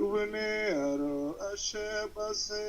ubne aro ashebase.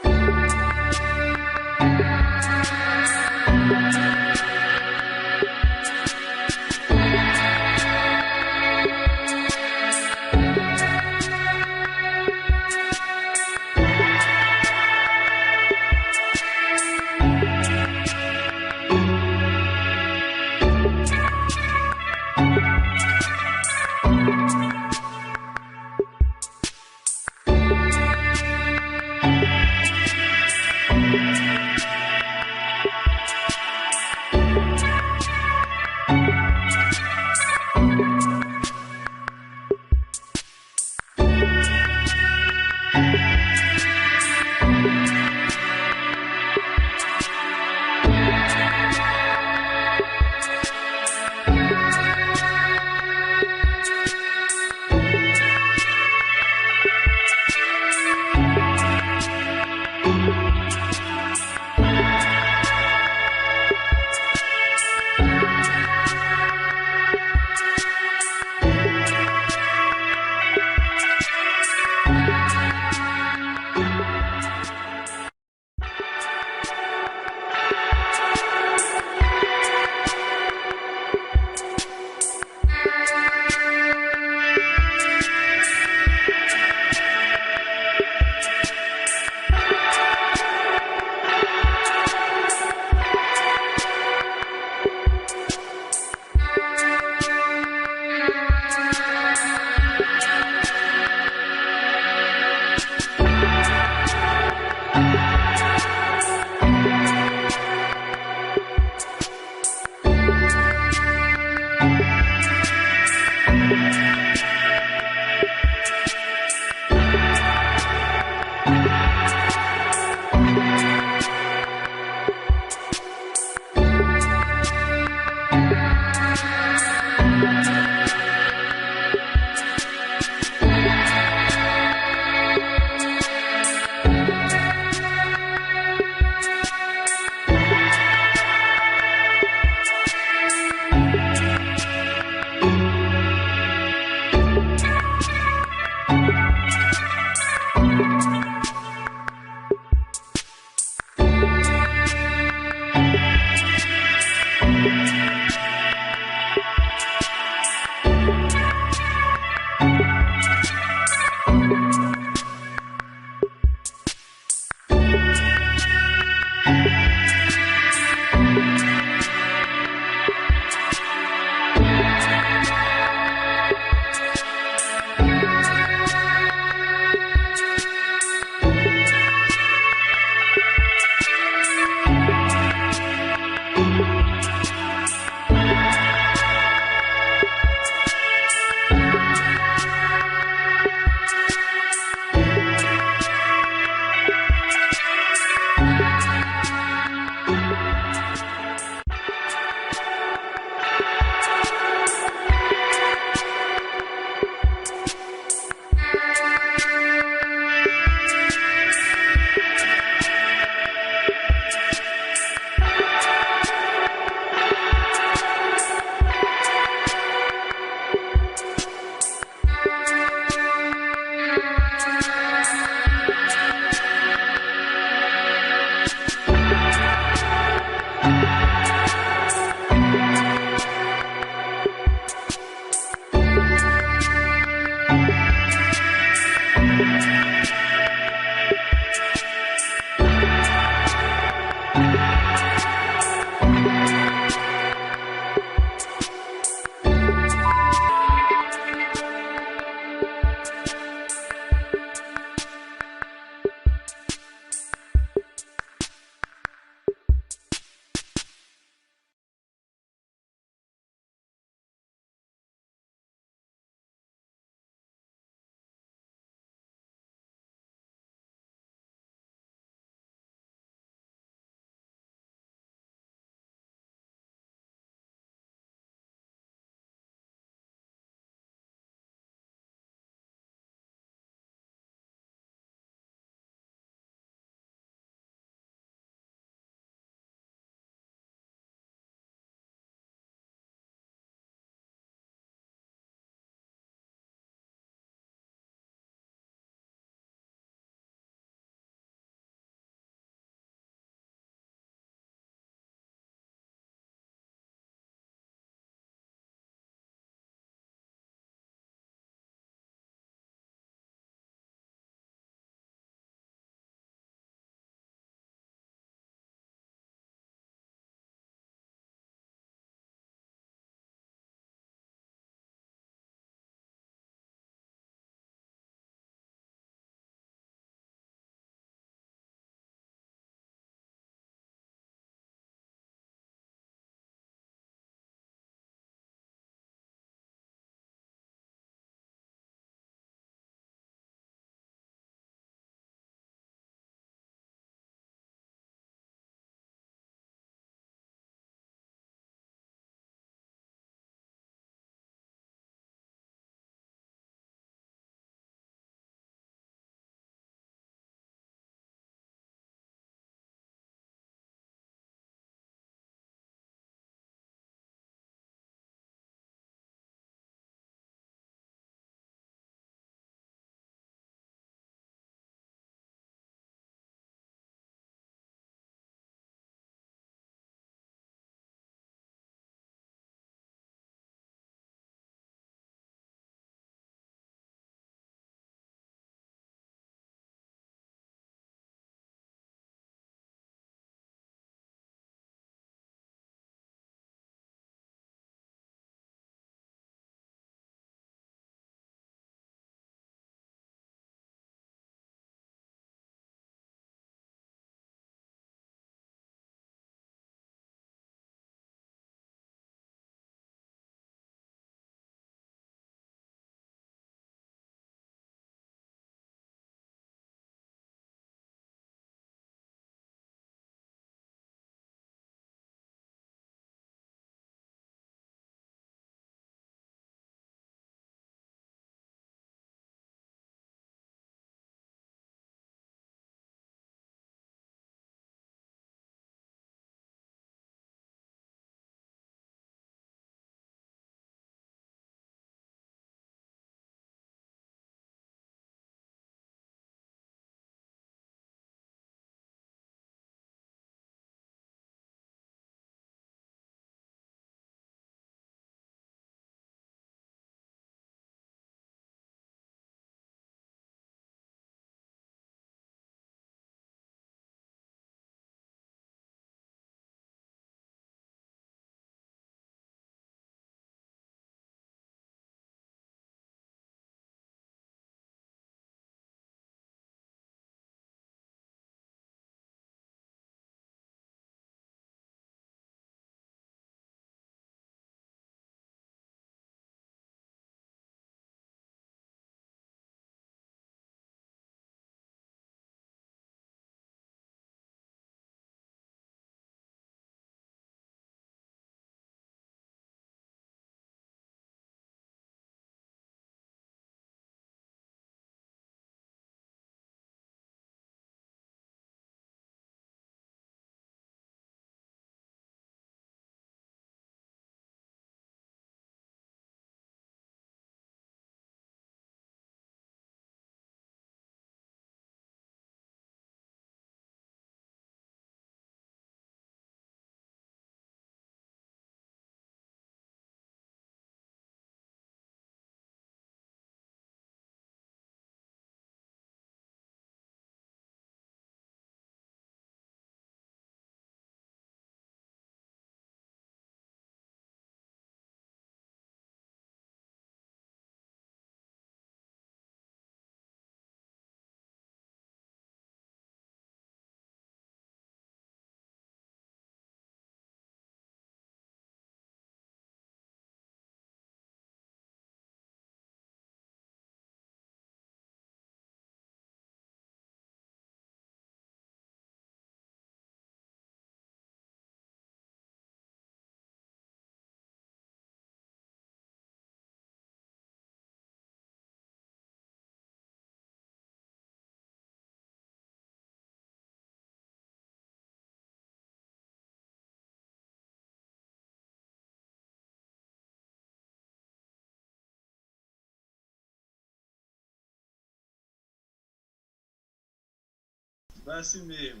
Vai assim mesmo.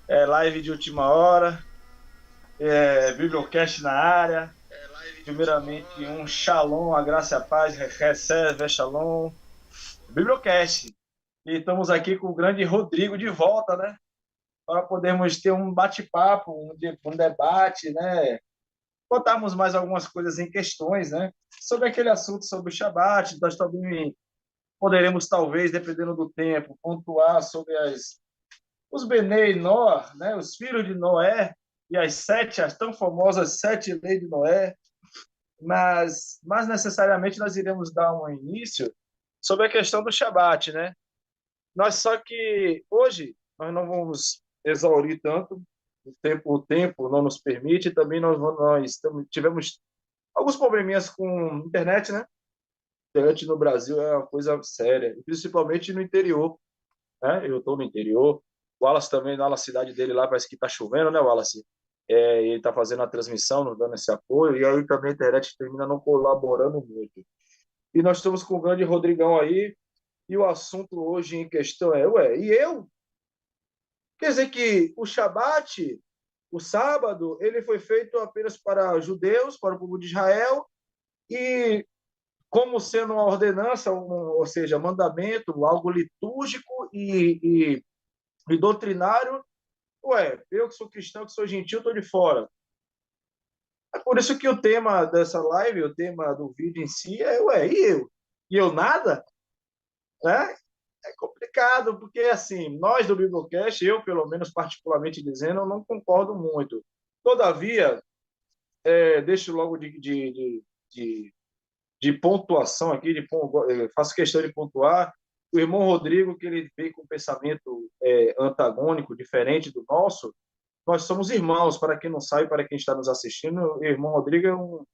Live de última hora, Bibliocast na área. Primeiramente, um shalom, a graça e a paz, recebe, shalom, Bibliocast. E estamos aqui com o grande Rodrigo de volta, né? Para podermos ter um bate-papo, um debate, né? Botarmos mais algumas coisas em questões, né? Sobre aquele assunto sobre o Shabat. Nós também poderemos, talvez, dependendo do tempo, pontuar sobre os Benei Noah, né? Os filhos de Noé, e as tão famosas 7 leis de Noé. Mas, mais necessariamente, nós iremos dar um início sobre a questão do Shabat, né? Nós só que hoje nós não vamos exaurir tanto, o tempo não nos permite, também nós tivemos alguns probleminhas com internet, né? Internet no Brasil é uma coisa séria, principalmente no interior, né? Eu estou no interior, o Wallace também, lá na cidade dele, lá parece que está chovendo, né, Wallace? Ele está fazendo a transmissão, nos dando esse apoio, e aí também a internet termina não colaborando muito. E nós estamos com o grande Rodrigão aí, e o assunto hoje em questão e eu? Quer dizer que o Shabat, o sábado, ele foi feito apenas para judeus, para o povo de Israel, e como sendo uma ordenança, ou seja, mandamento, algo litúrgico e doutrinário, eu que sou cristão, que sou gentil, estou de fora. É por isso que o tema dessa live, o tema do vídeo em si e eu? E eu nada? Né? É complicado, porque assim, nós do Biblecast, eu pelo menos particularmente dizendo, eu não concordo muito. Todavia, deixo logo de, de pontuação aqui, faço questão de pontuar. O irmão Rodrigo, que ele veio com um pensamento antagônico, diferente do nosso, nós somos irmãos, para quem não sabe, para quem está nos assistindo, o irmão Rodrigo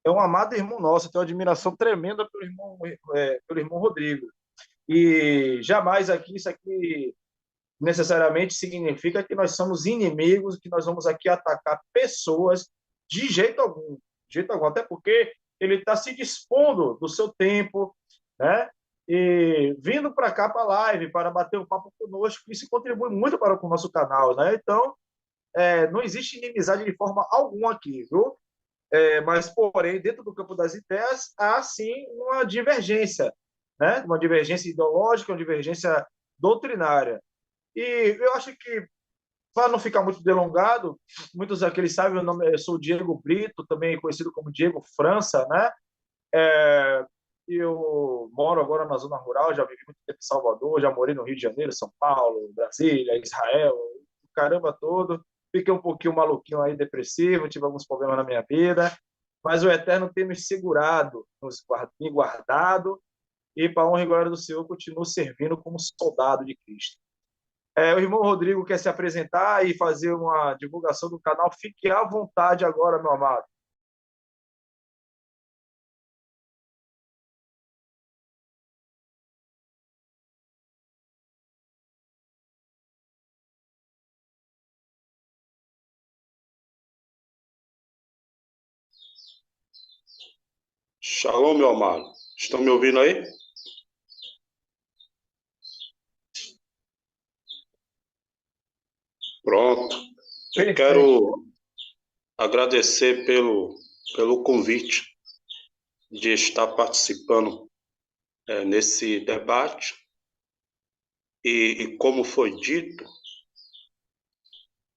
é um amado irmão nosso, tenho uma admiração tremenda pelo irmão Rodrigo. E jamais aqui, isso aqui necessariamente significa que nós somos inimigos, que nós vamos aqui atacar pessoas de jeito algum, de jeito algum, até porque ele está se dispondo do seu tempo, né? E vindo para cá para a live, para bater um papo conosco, isso contribui muito para o nosso canal, né? Então, não existe inimizade de forma alguma aqui, viu? Mas, porém, dentro do campo das ideias, há sim uma divergência, né? Uma divergência ideológica, uma divergência doutrinária. E eu acho que, para não ficar muito delongado, muitos daqueles sabem, eu sou o Diego Brito, também conhecido como Diego França, né? Eu moro agora na zona rural, já vivi muito tempo em Salvador, já morei no Rio de Janeiro, São Paulo, Brasília, Israel, o caramba todo. Fiquei um pouquinho maluquinho aí, depressivo, tive alguns problemas na minha vida, mas o Eterno tem me segurado, me guardado, e para a honra e glória do Senhor, continuo servindo como soldado de Cristo. O irmão Rodrigo quer se apresentar e fazer uma divulgação do canal. Fique à vontade agora, meu amado. Shalom, meu amado. Estão me ouvindo aí? Pronto. Eu Perfeito. quero agradecer pelo convite de estar participando nesse debate. E como foi dito,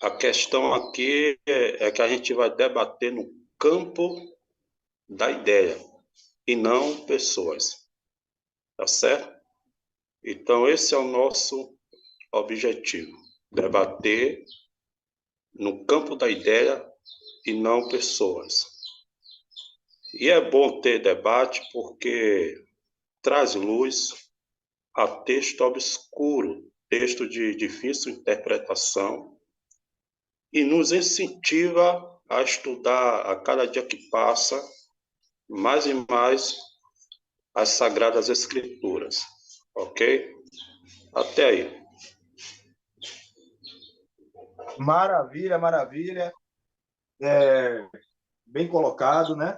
a questão aqui é que a gente vai debater no campo da ideia e não pessoas. Tá certo? Então, esse é o nosso objetivo: debater no campo da ideia e não pessoas. E é bom ter debate porque traz luz a texto obscuro, texto de difícil interpretação, e nos incentiva a estudar a cada dia que passa mais e mais as Sagradas Escrituras. Ok? Até aí. Maravilha, maravilha. É, bem colocado, né?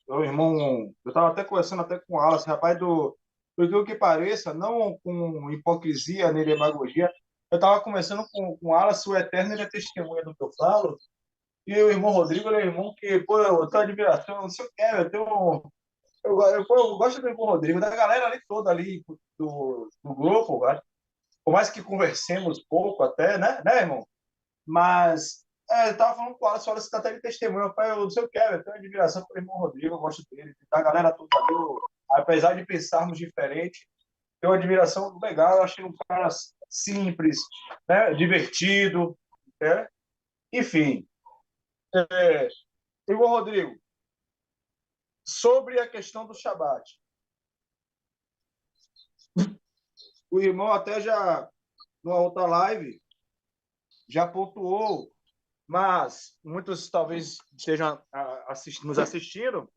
Meu irmão, eu estava até conversando até com o Alas, rapaz, do que pareça, não com hipocrisia nem demagogia, eu estava conversando com o Alas, o Eterno, ele é testemunha do que eu falo, e o irmão Rodrigo, ele é irmão que, pô, eu tenho admiração, não sei o que, eu tenho. Eu gosto do irmão Rodrigo, da galera ali toda ali do grupo, né? Por mais que conversemos pouco até, né, irmão? Mas eu tava falando com o Alisson, você tá até de testemunho, eu não sei o que, eu tenho admiração pelo irmão Rodrigo, eu gosto dele, da galera toda ali, apesar de pensarmos diferente, tenho uma admiração legal, eu achei um cara simples, né, divertido, né? Enfim, irmão Rodrigo, sobre a questão do Shabat, o irmão até já, numa outra live, já pontuou, mas muitos talvez estejam nos assistindo,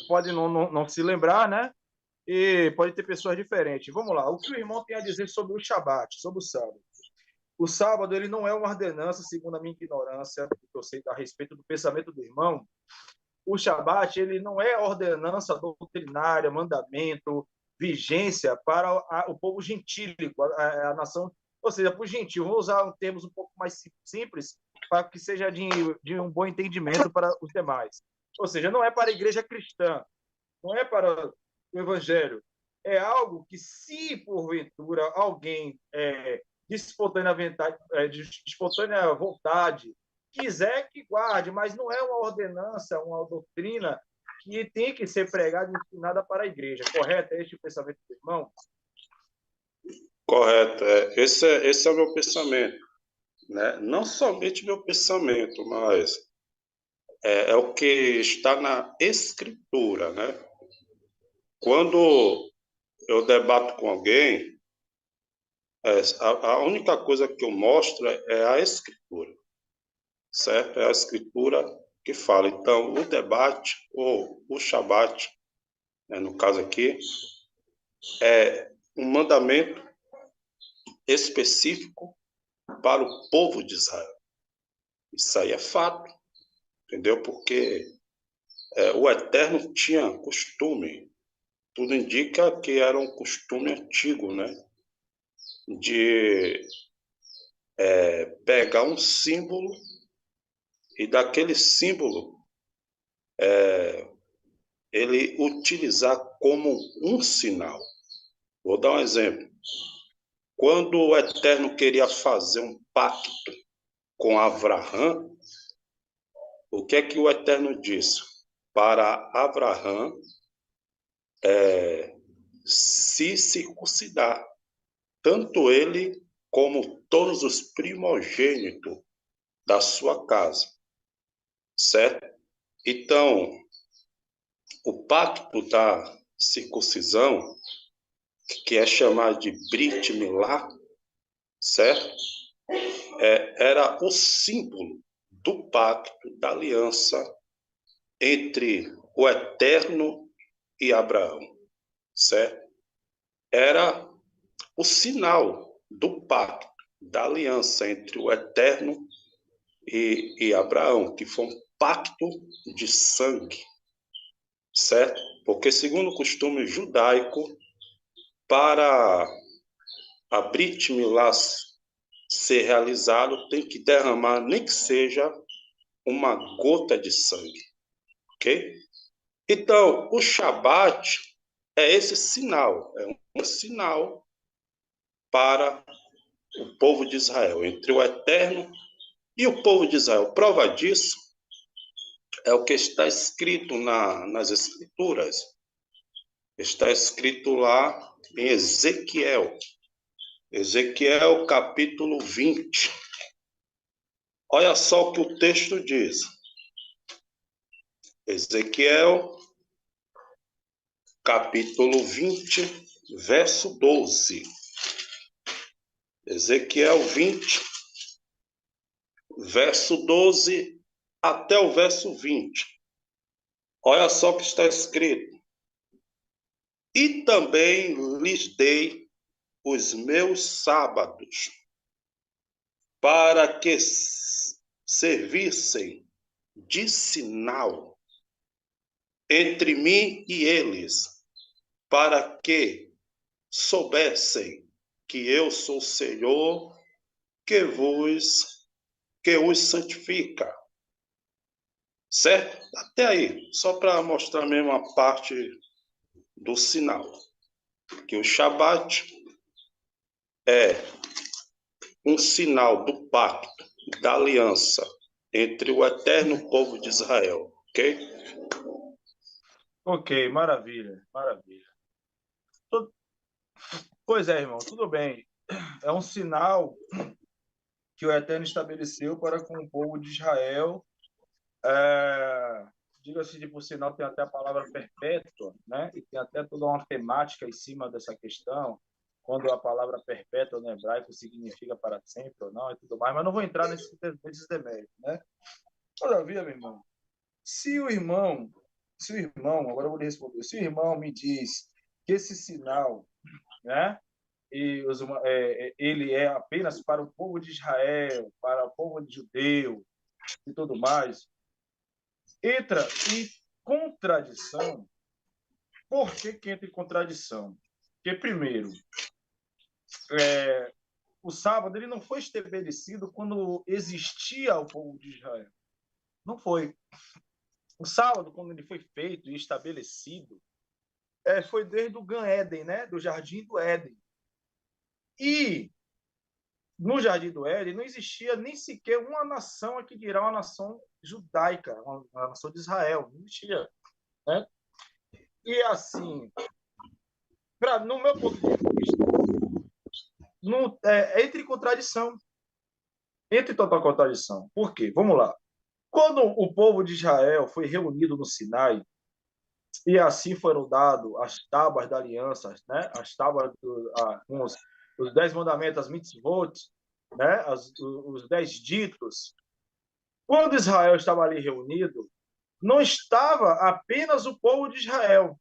pode não se lembrar, né? E pode ter pessoas diferentes. Vamos lá. O que o irmão tem a dizer sobre o Shabat, sobre o sábado? O sábado ele não é uma ordenança, segundo a minha ignorância, que eu sei a respeito do pensamento do irmão. O Shabat ele não é ordenança doutrinária, mandamento, vigência para o povo gentílico, a nação, ou seja, para o gentil. Vou usar termos um pouco mais simples para que seja de um bom entendimento para os demais. Ou seja, não é para a igreja cristã, não é para o evangelho. É algo que, se porventura alguém de espontânea vontade quiser que guarde, mas não é uma ordenança, uma doutrina que tem que ser pregada e ensinada para a igreja. Correto? É este o pensamento do irmão? Correto. Esse é o meu pensamento. Né? Não somente meu pensamento, mas é o que está na Escritura. Né? Quando eu debato com alguém, a única coisa que eu mostro é a Escritura. Certo? É a Escritura que fala. Então, o debate, ou o Shabat, né, no caso aqui, é um mandamento específico para o povo de Israel. Isso aí é fato, entendeu? Porque o Eterno tinha costume, tudo indica que era um costume antigo, né? De pegar um símbolo e daquele símbolo ele utilizar como um sinal. Vou dar um exemplo. Quando o Eterno queria fazer um pacto com Abraão, o que é que o Eterno disse? Para Abraão se circuncidar, tanto ele como todos os primogênitos da sua casa, certo? Então, o pacto da circuncisão, que é chamado de Brit Milá, certo? Era o símbolo do pacto, da aliança entre o Eterno e Abraão, certo? Era o sinal do pacto, da aliança entre o Eterno e Abraão, que foi um pacto de sangue, certo? Porque, segundo o costume judaico, para a Brit Milá ser realizado, tem que derramar nem que seja uma gota de sangue, ok? Então, o Shabat é esse sinal, é um sinal para o povo de Israel, entre o Eterno e o povo de Israel. Prova disso é o que está escrito nas Escrituras. Está escrito lá em Ezequiel. Ezequiel, capítulo 20. Olha só o que o texto diz. Ezequiel, capítulo 20, verso 12. Ezequiel 20, verso 12 até o verso 20. Olha só o que está escrito. E também lhes dei os meus sábados, para que servissem de sinal entre mim e eles, para que soubessem que eu sou o Senhor que os santifica. Certo? Até aí, só para mostrar mesmo a parte do sinal. Que o Shabat é um sinal do pacto, da aliança entre o eterno povo de Israel. Ok? Ok, maravilha, maravilha. Pois é, irmão, tudo bem. É um sinal que o Eterno estabeleceu para com o povo de Israel. Diga-se de por sinal, tem até a palavra perpétua, né? E tem até toda uma temática em cima dessa questão, quando a palavra perpétua no hebraico significa para sempre ou não e tudo mais, mas não vou entrar nesses deméritos, né? Todavia, meu irmão, agora eu vou lhe responder, se o irmão me diz que esse sinal, né? Ele é apenas para o povo de Israel, para o povo de judeu e tudo mais, entra em contradição. Por que entra em contradição? Porque, primeiro, o sábado ele não foi estabelecido quando existia o povo de Israel. Não foi. O sábado, quando ele foi feito e estabelecido, foi desde o Gan Éden, né? Do Jardim do Éden. E no Jardim do Éden não existia nem sequer uma nação, aqui dirá uma nação judaica, uma nação de Israel, não existia, né? E assim, no meu ponto de vista, entre contradição, entre total contradição. Por quê? Vamos lá. Quando o povo de Israel foi reunido no Sinai, e assim foram dados as tábuas da aliança, né? As tábuas com os 10 mandamentos, as mitzvot, né? Os 10 ditos. Quando Israel estava ali reunido, não estava apenas o povo de Israel.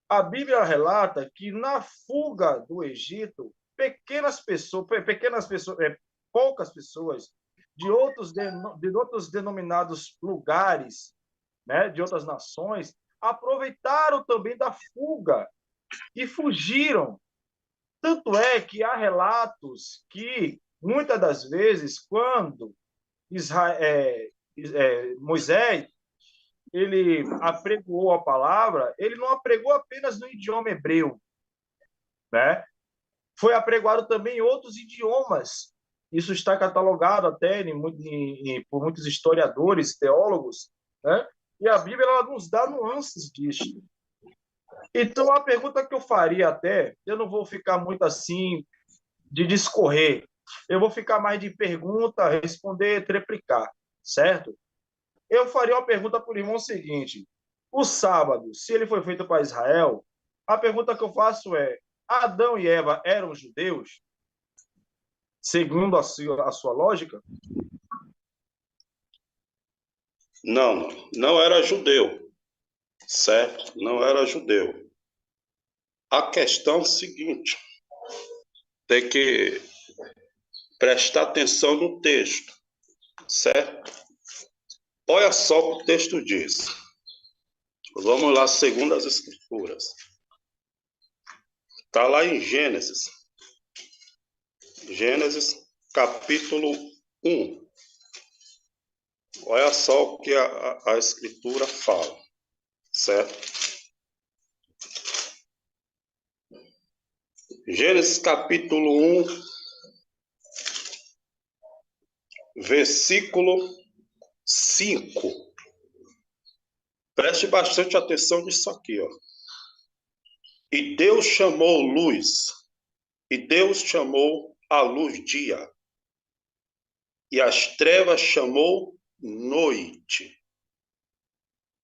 A Bíblia relata que na fuga do Egito, poucas pessoas de outros denominados lugares, né, de outras nações, aproveitaram também da fuga e fugiram. Tanto é que há relatos que, muitas das vezes, quando Moisés ele apregoou a palavra, ele não apregou apenas no idioma hebreu, né? Foi apregoado também em outros idiomas. Isso está catalogado até por muitos historiadores, teólogos, né? E a Bíblia ela nos dá nuances disso. Então, a pergunta que eu faria até, eu não vou ficar muito assim de discorrer, eu vou ficar mais de pergunta, responder, triplicar, certo? Eu faria uma pergunta para o irmão seguinte: o sábado, se ele foi feito para Israel, a pergunta que eu faço é: Adão e Eva eram judeus? Segundo a sua lógica? Não, não era judeu, certo? Não era judeu. A questão é a seguinte, tem que prestar atenção no texto, certo? Olha só o que o texto diz. Vamos lá, segundo as Escrituras. Está lá em Gênesis. Gênesis, capítulo 1. Olha só o que a Escritura fala, certo? Gênesis, capítulo 1, versículo 5. Preste bastante atenção nisso aqui, ó. E Deus chamou luz, e Deus chamou a luz dia, e as trevas chamou noite.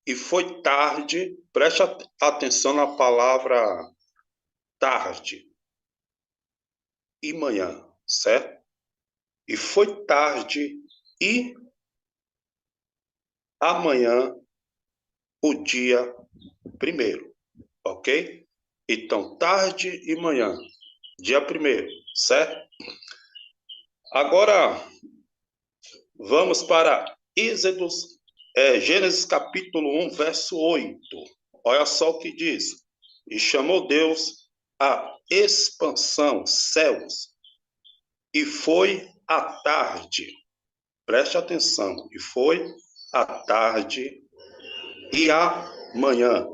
E foi tarde, preste atenção na palavra tarde e manhã, certo? E foi tarde e amanhã o dia primeiro, ok? Então, tarde e manhã, dia primeiro, certo? Agora, vamos para Gênesis capítulo 1, verso 8. Olha só o que diz. E chamou Deus a expansão, céus, e foi à tarde. Preste atenção. E foi à tarde e amanhã,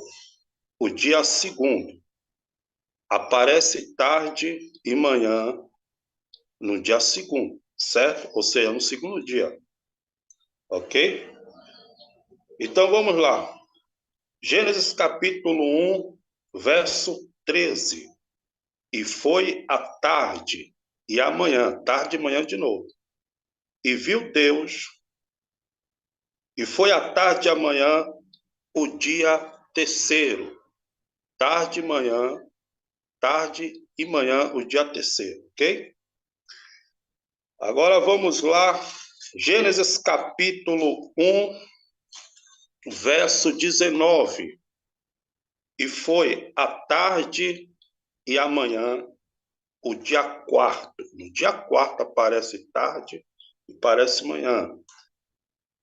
o dia segundo. Aparece tarde e manhã no dia segundo, certo? Ou seja, no segundo dia. Ok? Então vamos lá. Gênesis capítulo 1, verso 13. E foi à tarde e amanhã, tarde e manhã de novo. E viu Deus, e foi à tarde e amanhã o dia terceiro. Tarde e manhã o dia terceiro, ok? Agora vamos lá. Gênesis capítulo 1, verso 19. E foi à tarde e amanhã o dia quarto. No dia quarto aparece tarde e parece manhã.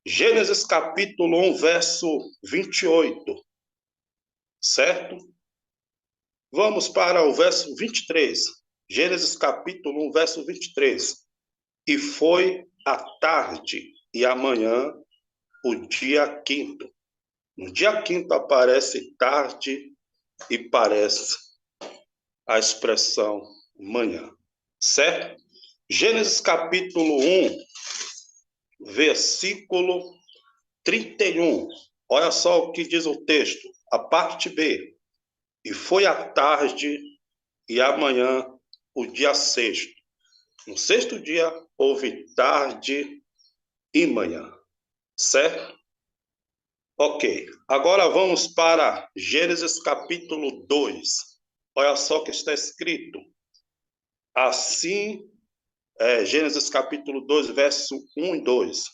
Gênesis capítulo 1, verso 28, certo? Vamos para o verso 23. Gênesis capítulo 1, verso 23. E foi à tarde e amanhã o dia quinto. No dia quinto aparece tarde e parece a expressão manhã, certo? Gênesis capítulo 1, versículo 31. Olha só o que diz o texto, a parte B. E foi à tarde e amanhã o dia sexto. No sexto dia houve tarde e manhã, certo? Ok, agora vamos para Gênesis capítulo 2. Olha só o que está escrito. Assim, Gênesis capítulo 2, verso 1 e 2.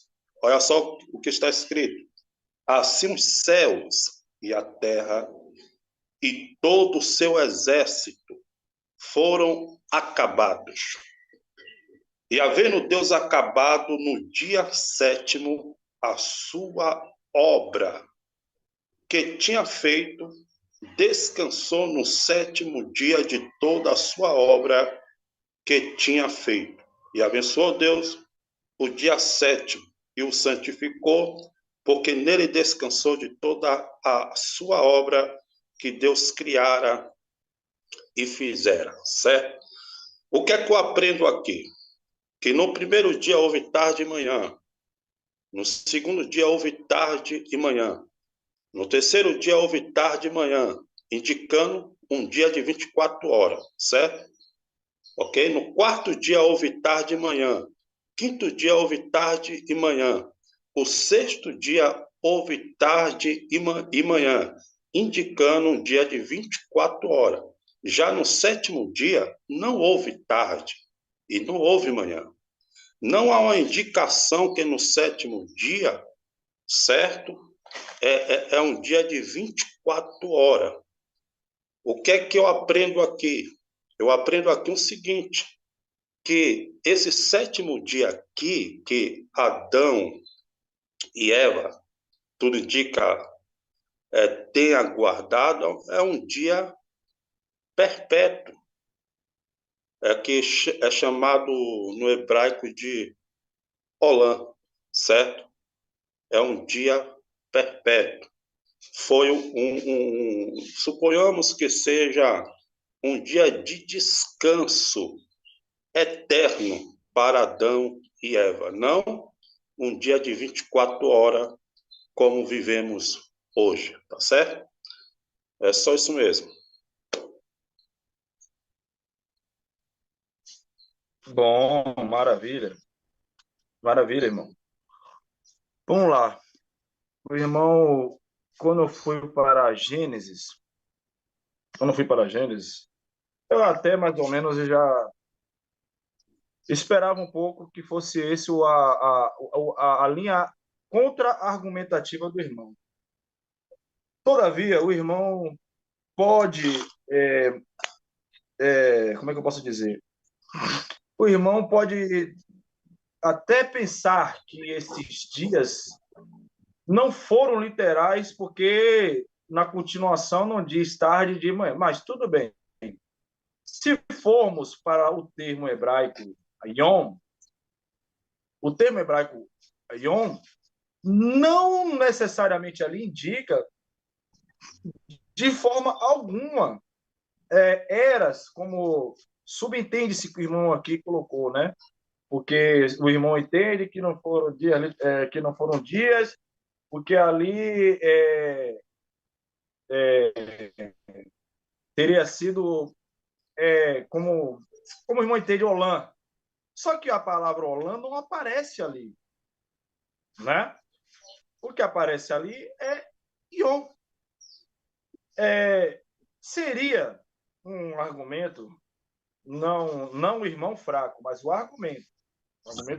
Olha só o que está escrito. Assim os céus e a terra e todo o seu exército foram acabados. E havendo Deus acabado no dia sétimo a sua obra que tinha feito, descansou no sétimo dia de toda a sua obra que tinha feito. E abençoou Deus o dia sétimo e o santificou, porque nele descansou de toda a sua obra que Deus criara e fizera, certo? O que é que eu aprendo aqui? Que no primeiro dia houve tarde e manhã, no segundo dia houve tarde e manhã, no terceiro dia houve tarde e manhã, indicando um dia de 24 horas, certo? Ok? No quarto dia houve tarde e manhã, quinto dia houve tarde e manhã, o sexto dia houve tarde e manhã, indicando um dia de 24 horas. Já no sétimo dia não houve tarde e não houve manhã. Não há uma indicação que no sétimo dia, certo? É um dia de 24 horas. O que é que eu aprendo aqui? Eu aprendo aqui o seguinte, que esse sétimo dia aqui, que Adão e Eva, tudo indica, tem aguardado, é um dia perpétuo, que é chamado no hebraico de Olam, certo? É um dia perpétuo. Foi suponhamos que seja um dia de descanso eterno para Adão e Eva, não um dia de 24 horas como vivemos hoje, tá certo? É só isso mesmo. Bom, maravilha. Maravilha, irmão. Vamos lá. O irmão, quando eu fui para Gênesis, eu até mais ou menos já esperava um pouco que fosse esse a linha contra-argumentativa do irmão. Todavia, o irmão pode, como é que eu posso dizer? O irmão pode até pensar que esses dias não foram literais, porque na continuação não diz tarde de manhã, mas tudo bem. Se formos para o termo hebraico Yom, o termo hebraico Yom não necessariamente ali indica de forma alguma eras, como subentende-se que o irmão aqui colocou, né? Porque o irmão entende que não foram dias, porque ali teria sido como o irmão entende Olã. Só que a palavra Olã não aparece ali, né? O que aparece ali é Yom. Seria um argumento, não o irmão fraco, mas o argumento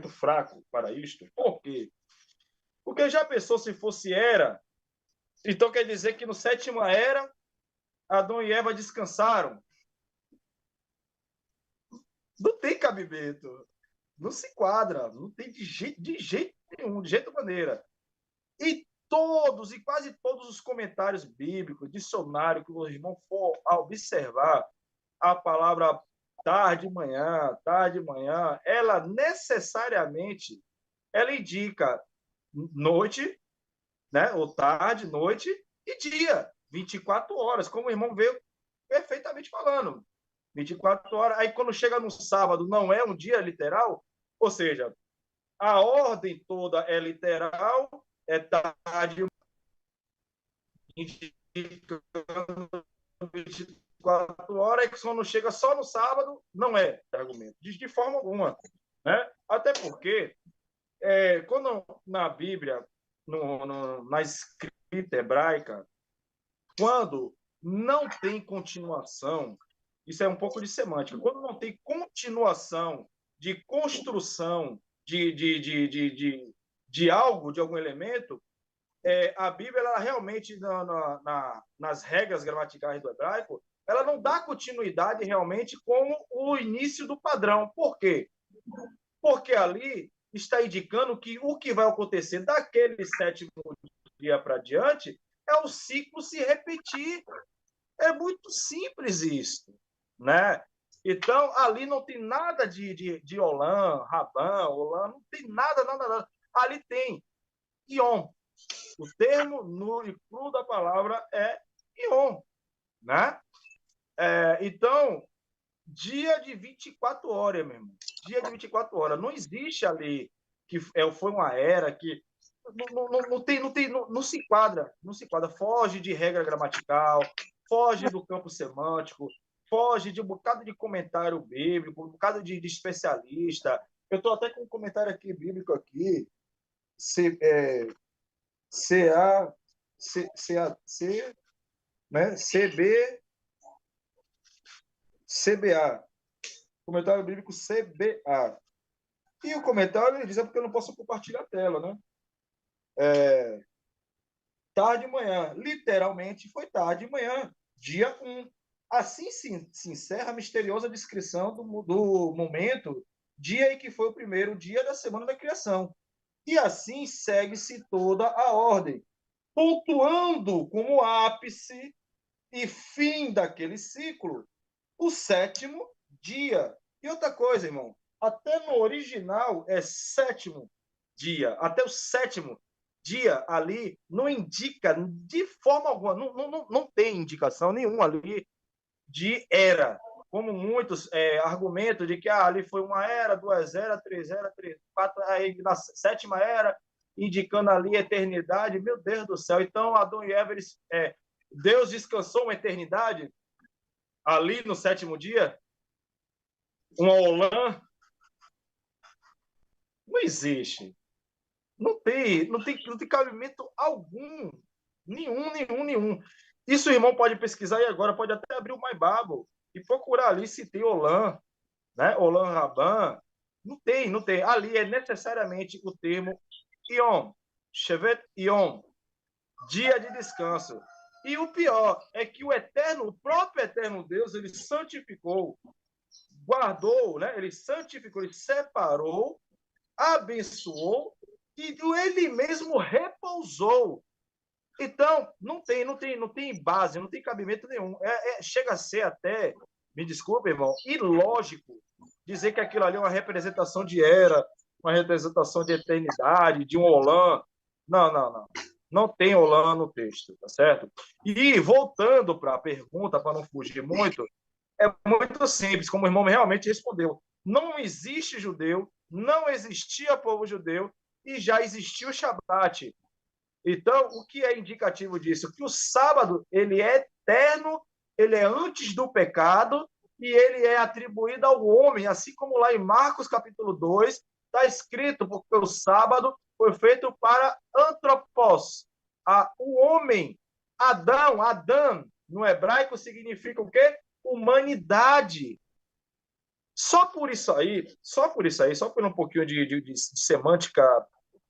fraco para isto. Por quê? Porque já pensou se fosse era, então quer dizer que no sétima era, Adão e Eva descansaram. Não tem cabimento. Não se quadra. Não tem de jeito nenhum, de jeito maneira. E quase todos os comentários bíblicos, dicionário que o irmão for a observar, a palavra tarde, manhã, ela necessariamente ela indica noite, né? Ou tarde, noite e dia, 24 horas, como o irmão veio perfeitamente falando. 24 horas. Aí quando chega no sábado, não é um dia literal, ou seja, a ordem toda é literal, é tarde, 24 horas, e quando chega só no sábado, não é argumento, de forma alguma. Né? Até porque, quando na Bíblia, na escrita hebraica, quando não tem continuação, isso é um pouco de semântica, quando não tem continuação de construção de algo, de algum elemento, a Bíblia, ela realmente, nas regras gramaticais do hebraico, ela não dá continuidade realmente como o início do padrão. Por quê? Porque ali está indicando que o que vai acontecer daquele sétimo dia para diante é o ciclo se repetir. É muito simples isso, né? Então, ali não tem nada de Olã, Rabã, Olã, não tem nada. Ali tem Ion. O termo nu e cru da palavra é Ion, né? Então, dia de 24 horas, meu irmão. Dia de 24 horas. Não existe ali que foi uma era que não se enquadra, foge de regra gramatical, foge do campo semântico, foge de um bocado de comentário bíblico, um bocado de especialista. Eu estou até com um comentário aqui bíblico aqui, CA, né? CBA, comentário bíblico CBA. E o comentário ele diz porque eu não posso compartilhar a tela, né? Tarde de manhã, literalmente foi tarde de manhã, dia 1. Assim se encerra a misteriosa descrição do momento, dia em que foi o primeiro dia da semana da criação. E assim segue-se toda a ordem, pontuando como ápice e fim daquele ciclo o sétimo dia. E outra coisa, irmão, até no original é sétimo dia, até o sétimo dia ali não indica de forma alguma, não tem indicação nenhuma ali de era, como muitos argumentos de que ali foi uma era, duas eras, três eras, quatro, aí na sétima era, indicando ali a eternidade. Meu Deus do céu, então Adão e Eva, Deus descansou uma eternidade ali no sétimo dia? Uma Olã? Não existe. Não tem cabimento algum. Nenhum. Isso o irmão pode pesquisar aí agora, pode até abrir o MyBible e procurar ali se tem Olã, né? Olã Rabã. Não tem. Ali é necessariamente o termo Yom, Shevet Yom, dia de descanso. E o pior é que o próprio eterno Deus, ele santificou, guardou, né? Ele santificou, ele separou, abençoou e ele mesmo repousou. Então, não tem base, não tem cabimento nenhum. Chega a ser até me desculpe, irmão, ilógico dizer que aquilo ali é uma representação de era, uma representação de eternidade, de um Olam. Não, não, não. Não tem Olam no texto, tá certo? E voltando para a pergunta, para não fugir muito, é muito simples, como o irmão realmente respondeu. Não existe judeu, não existia povo judeu e já existiu o Shabat. Então, o que é indicativo disso? Que o sábado ele é eterno, ele é antes do pecado e ele é atribuído ao homem, assim como lá em Marcos capítulo 2 está escrito, porque o sábado foi feito para antropos, o homem, Adão, no hebraico significa o quê? Humanidade. Só por isso aí, só por um pouquinho de semântica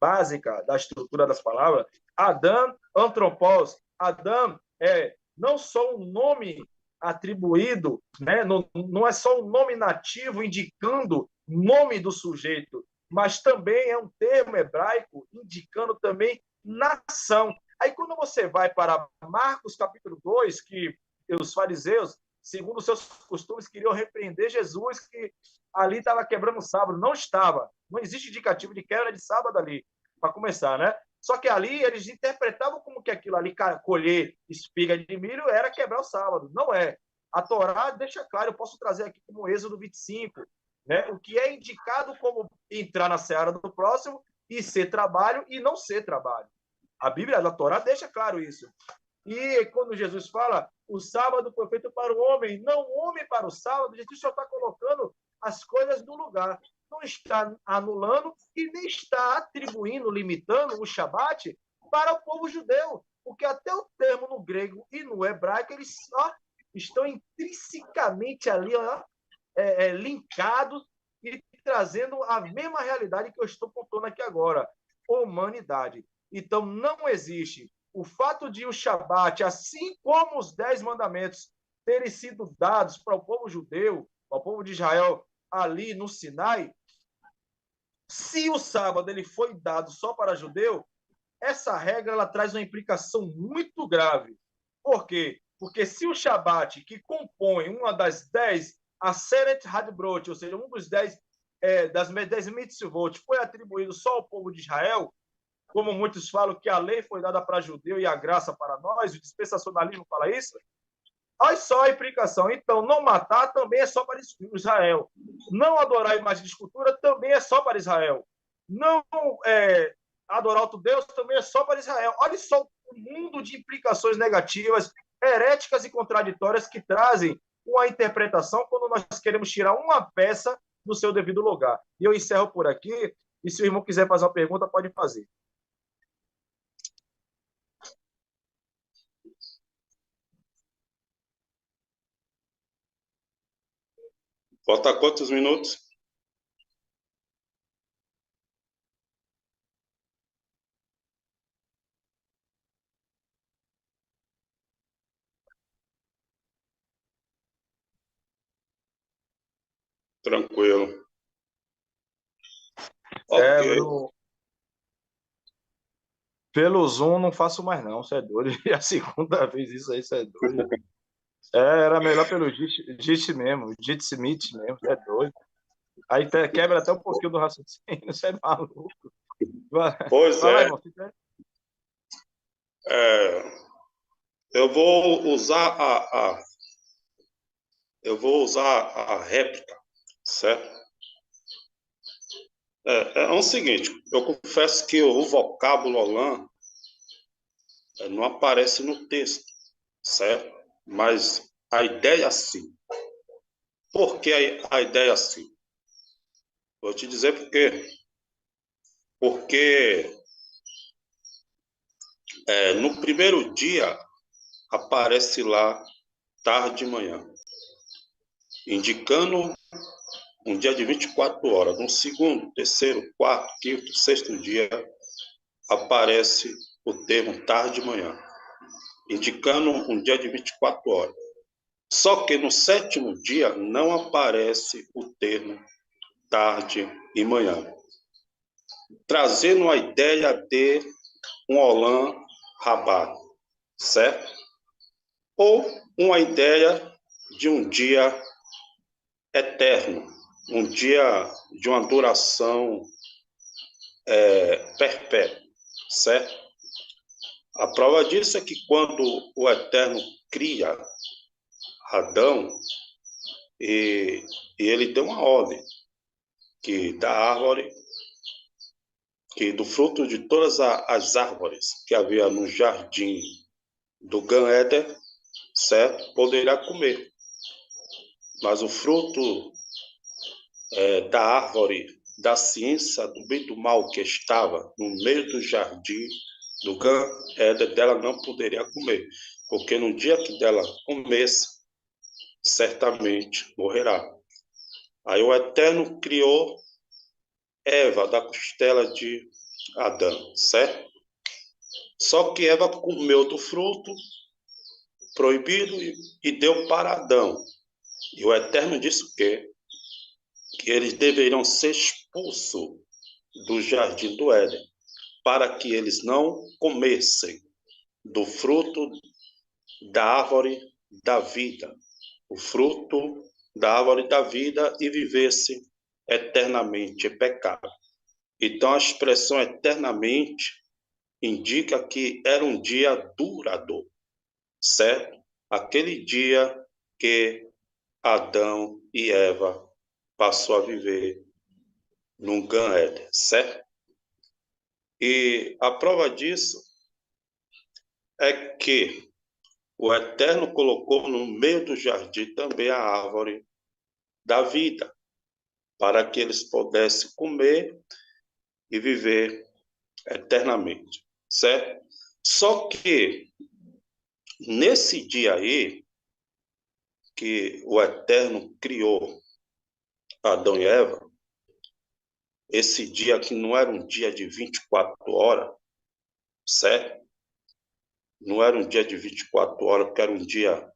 básica da estrutura das palavras, Adam, antropos, Adam é não só um nome atribuído, né? Não é só um nome nativo indicando nome do sujeito, mas também é um termo hebraico indicando também nação. Aí quando você vai para Marcos capítulo 2, que os fariseus, segundo os seus costumes, queriam repreender Jesus, que ali estava quebrando o sábado. Não estava. Não existe indicativo de quebra de sábado ali, para começar, né? Só que ali eles interpretavam como que aquilo ali, colher espiga de milho, era quebrar o sábado. Não é. A Torá deixa claro, eu posso trazer aqui como Êxodo 25, né? O que é indicado como entrar na seara do próximo e ser trabalho e não ser trabalho. A Bíblia da Torá deixa claro isso. E quando Jesus fala, o sábado foi feito para o homem, não o homem para o sábado, Jesus só está colocando as coisas no lugar. Não está anulando e nem está atribuindo, limitando o Shabat para o povo judeu. Porque até o termo no grego e no hebraico, eles só estão intrinsecamente ali, linkados e trazendo a mesma realidade que eu estou contando aqui agora, humanidade. Então, não existe o fato de o Shabat, assim como os 10 mandamentos, terem sido dados para o povo judeu, para o povo de Israel, ali no Sinai, se o sábado ele foi dado só para judeu, essa regra ela traz uma implicação muito grave. Por quê? Porque se o Shabat, que compõe uma das 10 Aseret Hadbrot, ou seja, um dos 10 das 10 mitzvot, foi atribuído só ao povo de Israel, como muitos falam que a lei foi dada para judeu e a graça para nós, o dispensacionalismo fala isso, olha só a implicação. Então, não matar também é só para Israel. Não adorar a imagem de escultura também é só para Israel. Não adorar outro Deus também é só para Israel. Olha só o mundo de implicações negativas, heréticas e contraditórias que trazem uma interpretação quando nós queremos tirar uma peça do seu devido lugar. E eu encerro por aqui, e se o irmão quiser fazer uma pergunta, pode fazer. Falta quantos minutos? Tranquilo. Ok. Pelo Zoom não faço mais não, você é doido. E a segunda vez isso aí, você é doido. Era melhor pelo Jitsi mesmo, Jitsi Meet mesmo, você é doido. Aí quebra até um pouquinho do raciocínio, você é maluco. Pois Vai lá, é. irmão. Eu vou usar a réplica, certo? É o seguinte, eu confesso que o vocábulo Olam não aparece no texto, certo? Mas a ideia sim. Por que a ideia sim? Vou te dizer por quê. Porque no primeiro dia aparece lá tarde e manhã, indicando um dia de 24 horas. No segundo, terceiro, quarto, quinto, sexto dia aparece o termo tarde e manhã, indicando um dia de 24 horas. Só que no sétimo dia não aparece o termo tarde e manhã, trazendo a ideia de um Olam Rabá, certo? Ou uma ideia de um dia eterno, um dia de uma duração perpétua, certo? A prova disso é que quando o Eterno cria Adão, e ele deu uma ordem que da árvore, que do fruto de todas as árvores que havia no jardim do Gan Éden, certo? Poderá comer. Mas o fruto da árvore da ciência do bem e do mal que estava no meio do jardim do Gan Éden, dela não poderia comer, porque no dia que dela comesse, certamente morrerá. Aí o Eterno criou Eva da costela de Adão, certo? Só que Eva comeu do fruto proibido e deu para Adão. E o Eterno disse o quê? Que eles deveriam ser expulsos do jardim do Éden, para que eles não comessem do fruto da árvore da vida, o fruto da árvore da vida, e vivessem eternamente em pecado. Então a expressão eternamente indica que era um dia duradouro, certo? Aquele dia que Adão e Eva passou a viver num Gan Éden, certo? E a prova disso é que o Eterno colocou no meio do jardim também a árvore da vida, para que eles pudessem comer e viver eternamente, certo? Só que nesse dia aí que o Eterno criou Adão e Eva, esse dia que não era um dia de 24 horas, certo? Não era um dia de 24 horas, porque era um dia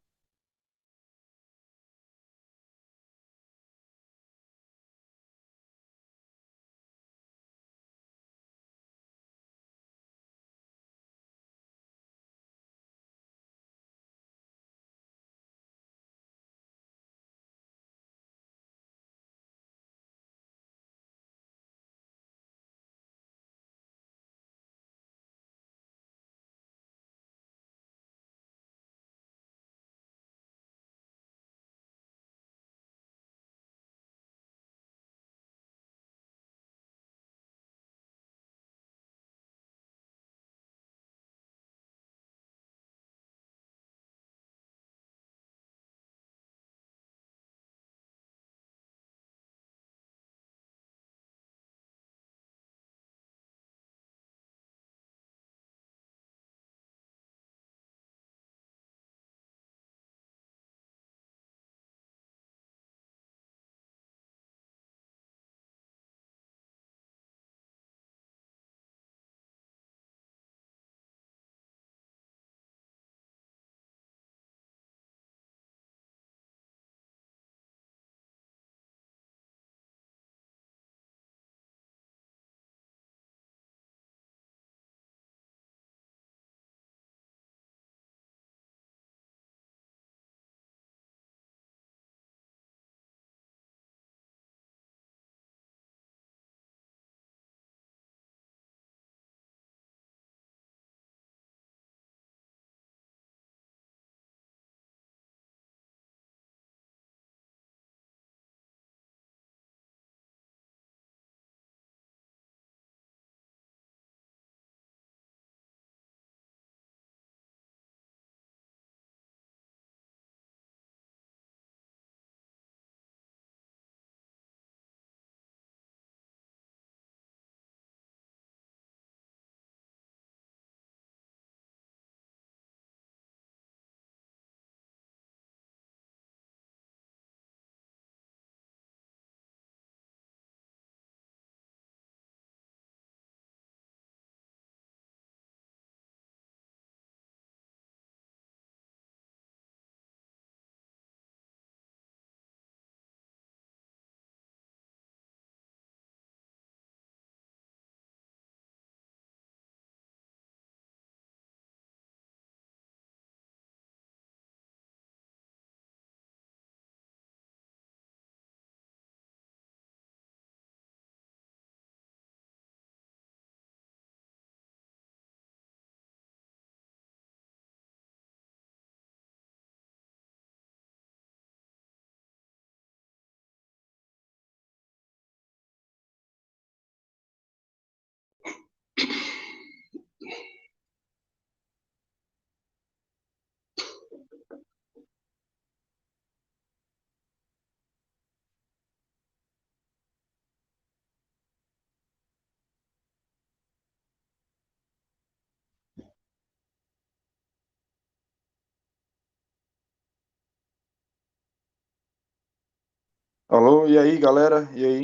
Alô, e aí, galera? E aí?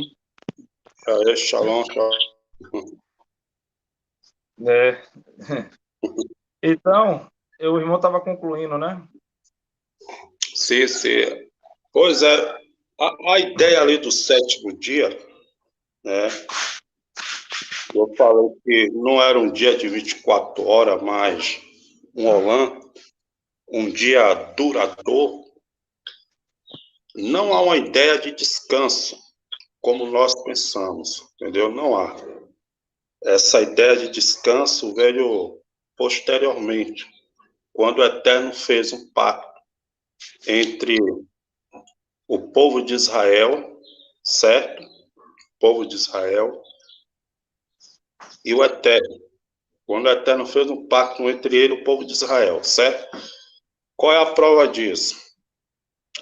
Aí, shalom, shalom. É, então, o irmão estava concluindo, né? Sim, sim. Pois é, a ideia ali do sétimo dia, né? Eu falei que não era um dia de 24 horas, mas um Olam, um dia duradouro. Não há uma ideia de descanso, como nós pensamos, entendeu? Não há. Essa ideia de descanso veio posteriormente, quando o Eterno fez um pacto entre o povo de Israel, certo? O povo de Israel e o Eterno. Quando o Eterno fez um pacto entre ele e o povo de Israel, certo? Qual é a prova disso?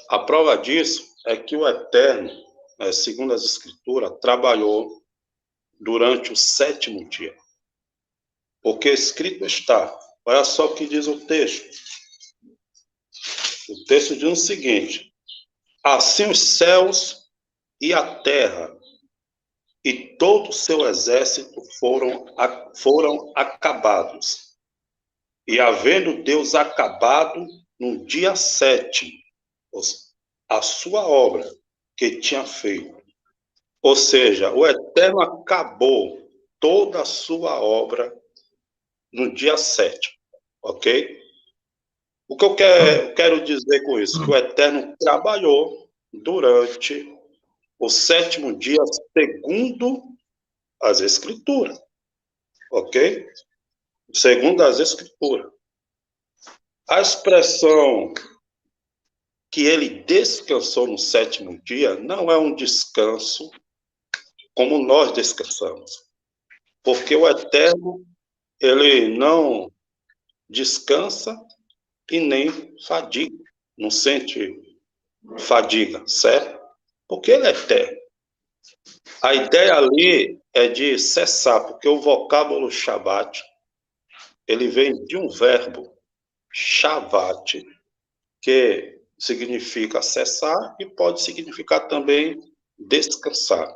A prova disso é que o Eterno, segundo as Escrituras, trabalhou durante o sétimo dia. Porque escrito está, olha só o que diz o texto. O texto diz o seguinte: assim os céus e a terra e todo o seu exército foram acabados. E havendo Deus acabado no dia sétimo a sua obra que tinha feito. Ou seja, o Eterno acabou toda a sua obra no dia sétimo, ok? O que eu quero dizer com isso? Que o Eterno trabalhou durante o sétimo dia, segundo as Escrituras, ok? Segundo as Escrituras. A expressão que ele descansou no sétimo dia não é um descanso como nós descansamos. Porque o Eterno, ele não descansa e nem fadiga, não sente fadiga, certo? Porque ele é eterno. A ideia ali é de cessar, porque o vocábulo Shabbat, ele vem de um verbo, Shavat, que significa cessar e pode significar também descansar.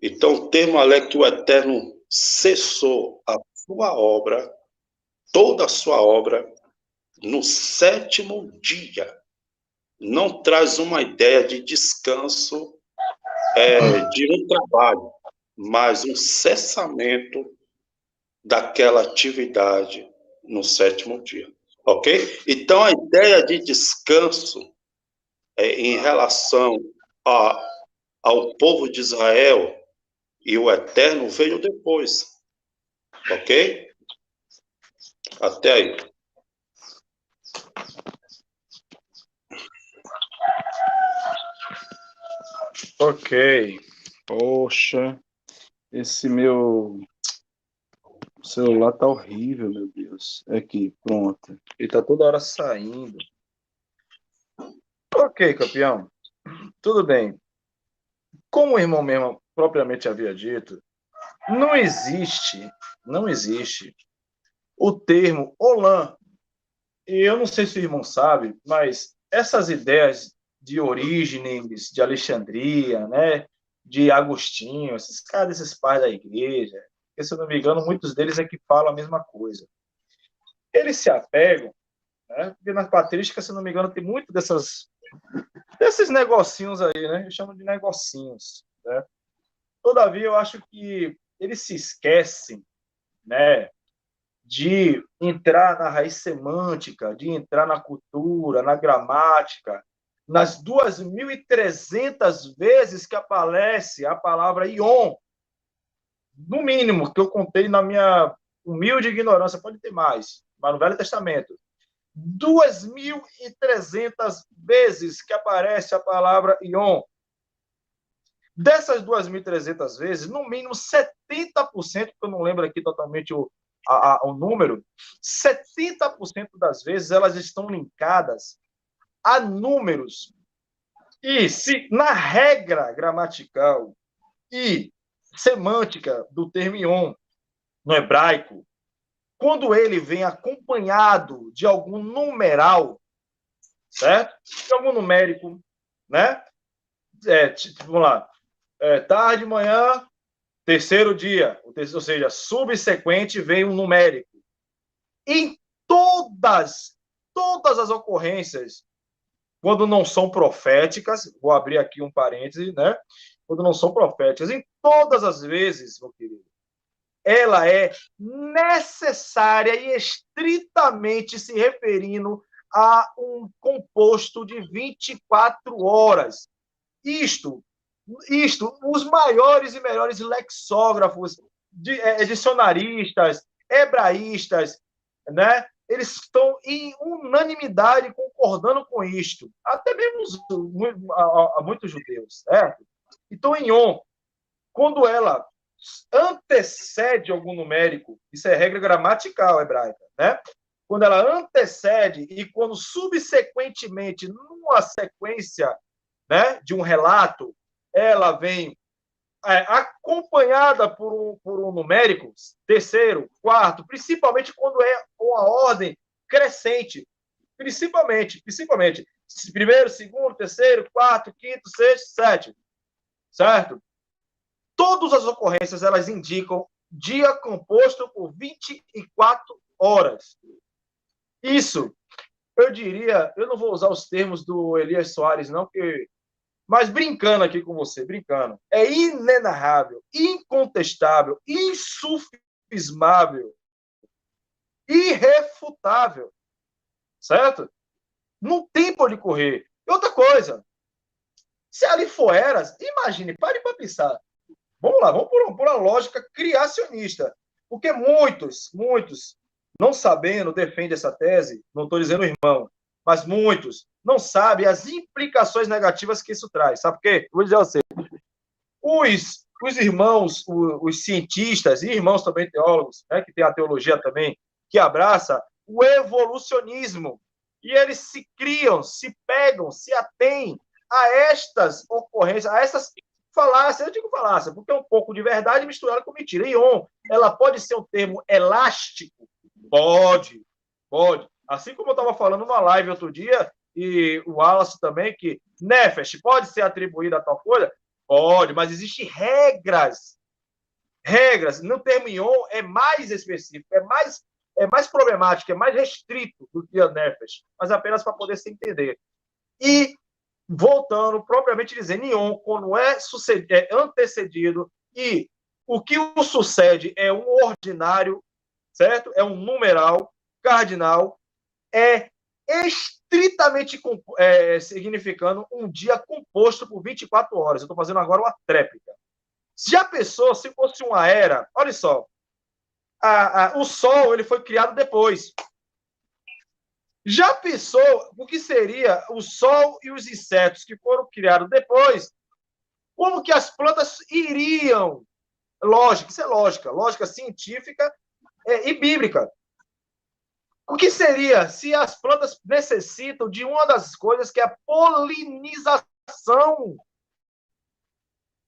Então, o termo ali é que o Eterno cessou a sua obra, toda a sua obra, no sétimo dia. Não traz uma ideia de descanso de um trabalho, mas um cessamento daquela atividade no sétimo dia. Ok? Então, a ideia de descanso em relação ao povo de Israel e o Eterno veio depois. Ok? Até aí. Ok. Poxa, esse meu celular tá horrível, meu Deus. Aqui, pronto. Ele tá toda hora saindo. Ok, campeão. Tudo bem. Como o irmão mesmo propriamente havia dito, não existe o termo Olam. E eu não sei se o irmão sabe, mas essas ideias de Orígenes, de Alexandria, né, de Agostinho, esses caras, esses pais da igreja, que, se eu não me engano, muitos deles é que falam a mesma coisa. Eles se apegam, né, porque nas patrísticas, se eu não me engano, tem muito desses negocinhos aí, né, eu chamo de negocinhos, né. Todavia, eu acho que eles se esquecem, né, de entrar na raiz semântica, de entrar na cultura, na gramática, nas 2.300 vezes que aparece a palavra ion, no mínimo, que eu contei na minha humilde ignorância, pode ter mais, mas no Velho Testamento. 2.300 vezes que aparece a palavra ion. Dessas 2.300 vezes, no mínimo 70%, porque eu não lembro aqui totalmente o número, 70% das vezes elas estão linkadas a números. E se na regra gramatical e semântica do termo ion no hebraico, quando ele vem acompanhado de algum numeral, certo? De algum numérico, né? vamos lá, tarde, manhã, terceiro dia, ou seja, subsequente vem um numérico. Em todas as ocorrências, quando não são proféticas, vou abrir aqui um parêntese, né? Quando não são proféticas, em todas as vezes, meu querido, ela é necessária e estritamente se referindo a um composto de 24 horas. Isto, os maiores e melhores lexógrafos, dicionaristas, hebraístas, né? Eles estão em unanimidade concordando com isto. Até mesmo muitos judeus, certo? Então, em Yom, quando ela antecede algum numérico, isso é regra gramatical hebraica, né? Quando ela antecede e quando subsequentemente, numa sequência, né, de um relato, ela vem acompanhada por um numérico, terceiro, quarto, principalmente quando é uma ordem crescente, principalmente, primeiro, segundo, terceiro, quarto, quinto, sexto, sétimo, certo? Todas as ocorrências, elas indicam dia composto por 24 horas. Isso, eu diria, eu não vou usar os termos do Elias Soares, não, mas brincando aqui com você, brincando, é inenarrável, incontestável, insufismável, irrefutável, certo? Não tem por onde correr. E outra coisa, se ali for eras, imagine, pare para pensar. Vamos lá, vamos por uma lógica criacionista, porque muitos, não sabendo, defendem essa tese, não estou dizendo irmão, mas muitos não sabem as implicações negativas que isso traz. Sabe por quê? Vou dizer a você. Os irmãos, os cientistas, e irmãos também teólogos, né, que tem a teologia também, que abraça o evolucionismo. E eles se criam, se pegam, se atêm a estas ocorrências, a essas falácias. Eu digo falácia, porque é um pouco de verdade misturada com mentira. Ion, ela pode ser um termo elástico? Pode. Assim como eu estava falando numa live outro dia, e o Wallace também, que Nefesh pode ser atribuído a tal coisa? Pode, mas existem regras. No termo Ion é mais específico, é mais problemático, é mais restrito do que a Nefesh, mas apenas para poder se entender. E, voltando, propriamente dizendo, Ion, quando é antecedido e o que o sucede é um ordinário, certo? É um numeral cardinal, é estritamente significando um dia composto por 24 horas. Eu estou fazendo agora uma tréplica. Se a pessoa, se fosse uma era, olha só, o Sol ele foi criado depois. Já pensou o que seria o Sol e os insetos que foram criados depois? Como que as plantas iriam? Lógica, isso é lógica científica e bíblica. O que seria se as plantas necessitam de uma das coisas que é a polinização?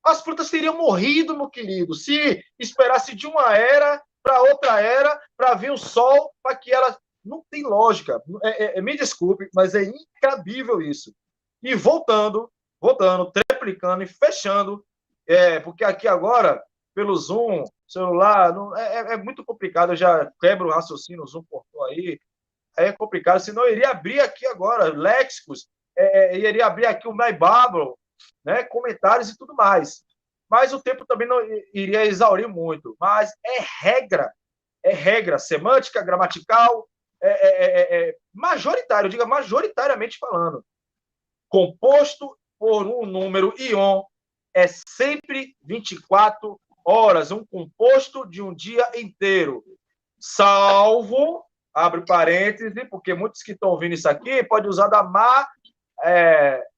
As plantas teriam morrido, meu querido, se esperasse de uma era para outra era, para vir o sol, para que elas... Não tem lógica. Me desculpe, mas é incabível isso. E voltando, triplicando e fechando, porque aqui agora, pelo Zoom, celular, é muito complicado, eu já quebro o raciocínio, o Zoom cortou aí, é complicado, senão eu iria abrir aqui agora léxicos, iria abrir aqui o My Bible, né, comentários e tudo mais. Mas o tempo também não iria exaurir muito. Mas é regra semântica, gramatical, majoritário, diga majoritariamente falando. Composto por um número íon é sempre 24 horas, um composto de um dia inteiro. Salvo, abre parêntese, porque muitos que estão ouvindo isso aqui podem usar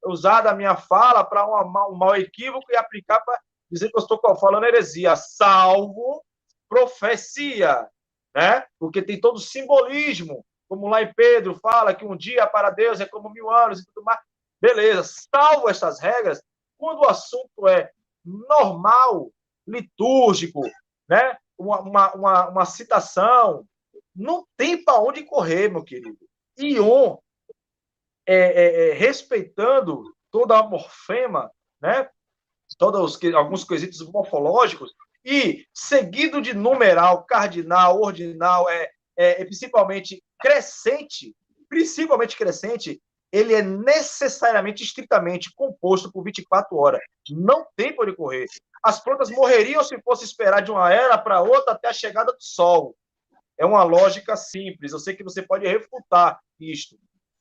usar da minha fala para um mau equívoco e aplicar para dizer que eu estou falando heresia, salvo profecia, né? Porque tem todo o simbolismo, como lá em Pedro fala que um dia para Deus é como 1000 anos e tudo mais. Beleza, salvo estas regras, quando o assunto é normal, litúrgico, né? Uma citação, não tem para onde correr, meu querido. Ion, respeitando toda a morfema, né? Alguns quesitos morfológicos, e seguido de numeral, cardinal, ordinal, principalmente crescente, ele é necessariamente, estritamente composto por 24 horas. Não tem por onde correr. As plantas morreriam se fosse esperar de uma era para outra até a chegada do sol. É uma lógica simples. Eu sei que você pode refutar isto.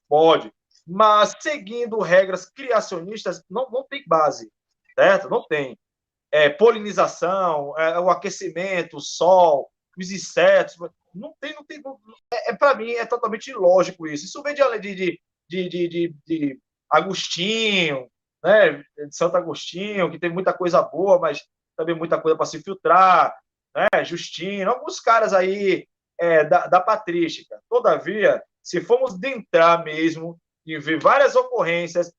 Pode. Mas, seguindo regras criacionistas, não tem base. Certo? Não tem. Polinização, o aquecimento, o sol, os insetos. Não tem. Para mim, é totalmente ilógico isso. Isso vem de Agostinho, né? De Santo Agostinho, que tem muita coisa boa, mas também muita coisa para se filtrar, né? Justino, alguns caras aí da patrística. Todavia, se formos adentrar mesmo e ver várias ocorrências,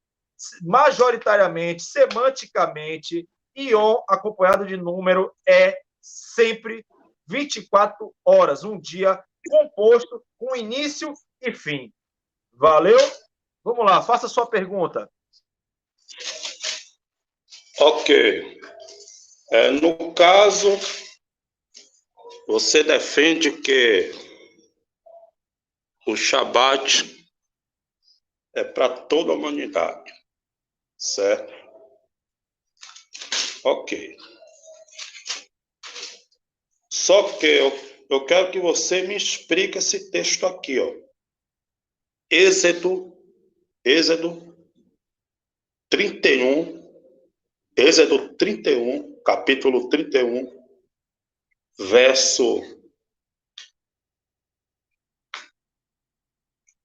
majoritariamente, semanticamente, ion acompanhado de número é sempre 24 horas, um dia composto com início e fim. Valeu? Vamos lá, faça a sua pergunta. Ok. No caso, você defende que o Shabat é para toda a humanidade, certo? Ok. Só que eu quero que você me explique esse texto aqui, ó. Êxodo 31, capítulo 31, verso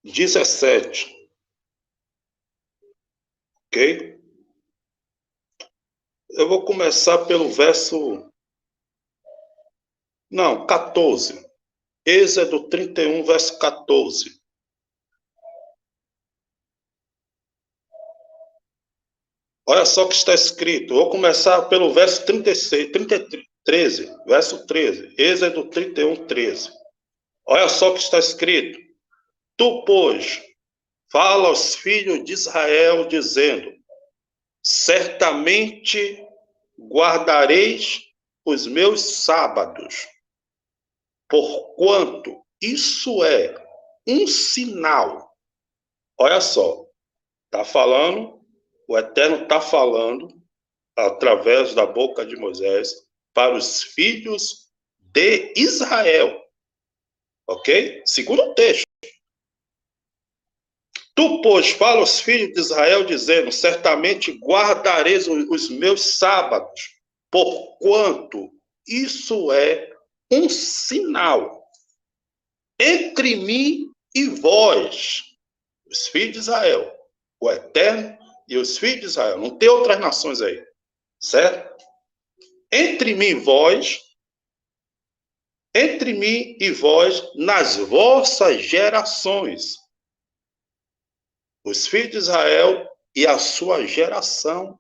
17. Ok? Eu vou começar pelo verso... Não, 14. Êxodo 31, verso 14. Olha só o que está escrito. Vou começar pelo verso 13, verso 13. Êxodo 31, 13. Olha só o que está escrito. Tu, pois, fala aos filhos de Israel, dizendo: certamente guardareis os meus sábados, porquanto isso é um sinal. Olha só, está falando, o Eterno está falando, através da boca de Moisés, para os filhos de Israel. Ok? Segundo texto. Tu, pois, fala aos filhos de Israel, dizendo: certamente guardareis os meus sábados, porquanto isso é um sinal entre mim e vós, os filhos de Israel, o Eterno e os filhos de Israel. Não tem outras nações aí, certo? Entre mim e vós nas vossas gerações. Os filhos de Israel e a sua geração.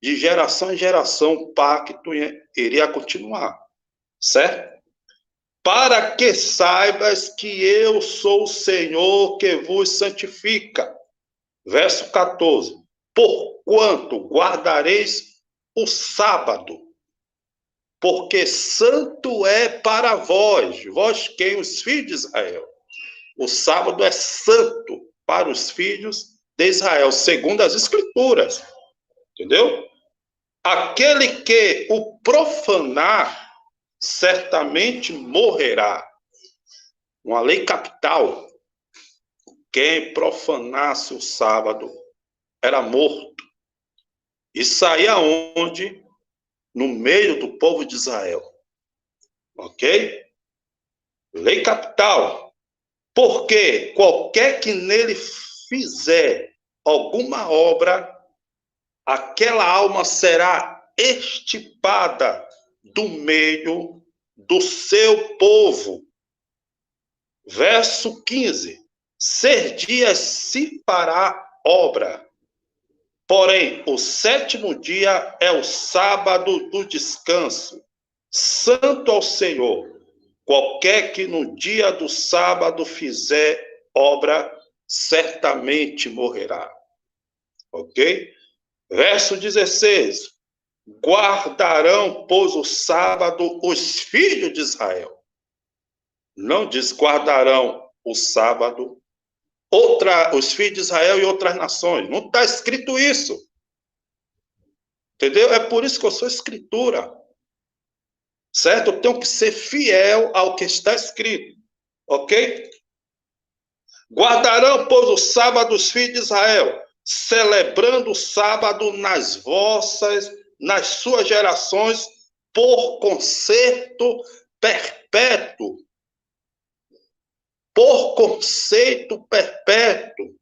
De geração em geração, o pacto iria continuar, certo? Para que saibas que eu sou o Senhor que vos santifica. Verso 14. Porquanto guardareis o sábado, porque santo é para vós. Vós quem? Os filhos de Israel. O sábado é santo para os filhos de Israel, segundo as Escrituras. Entendeu? Aquele que o profanar, certamente morrerá. Uma lei capital. Quem profanasse o sábado era morto. E saía onde? No meio do povo de Israel. Ok? Lei capital. Porque qualquer que nele fizer alguma obra, aquela alma será extirpada do meio do seu povo. Verso 15. 6 dias se fará obra, porém o 7º dia é o sábado do descanso, santo ao Senhor. Qualquer que no dia do sábado fizer obra, certamente morrerá. Ok? Verso 16. Guardarão, pois, o sábado os filhos de Israel. Não diz guardarão o sábado os filhos de Israel e outras nações. Não está escrito isso. Entendeu? É por isso que eu sou escritura. Certo? Eu tenho que ser fiel ao que está escrito. Ok? Guardarão, pois, o sábado os filhos de Israel, celebrando o sábado nas suas gerações, por concerto perpétuo. Por conceito perpétuo.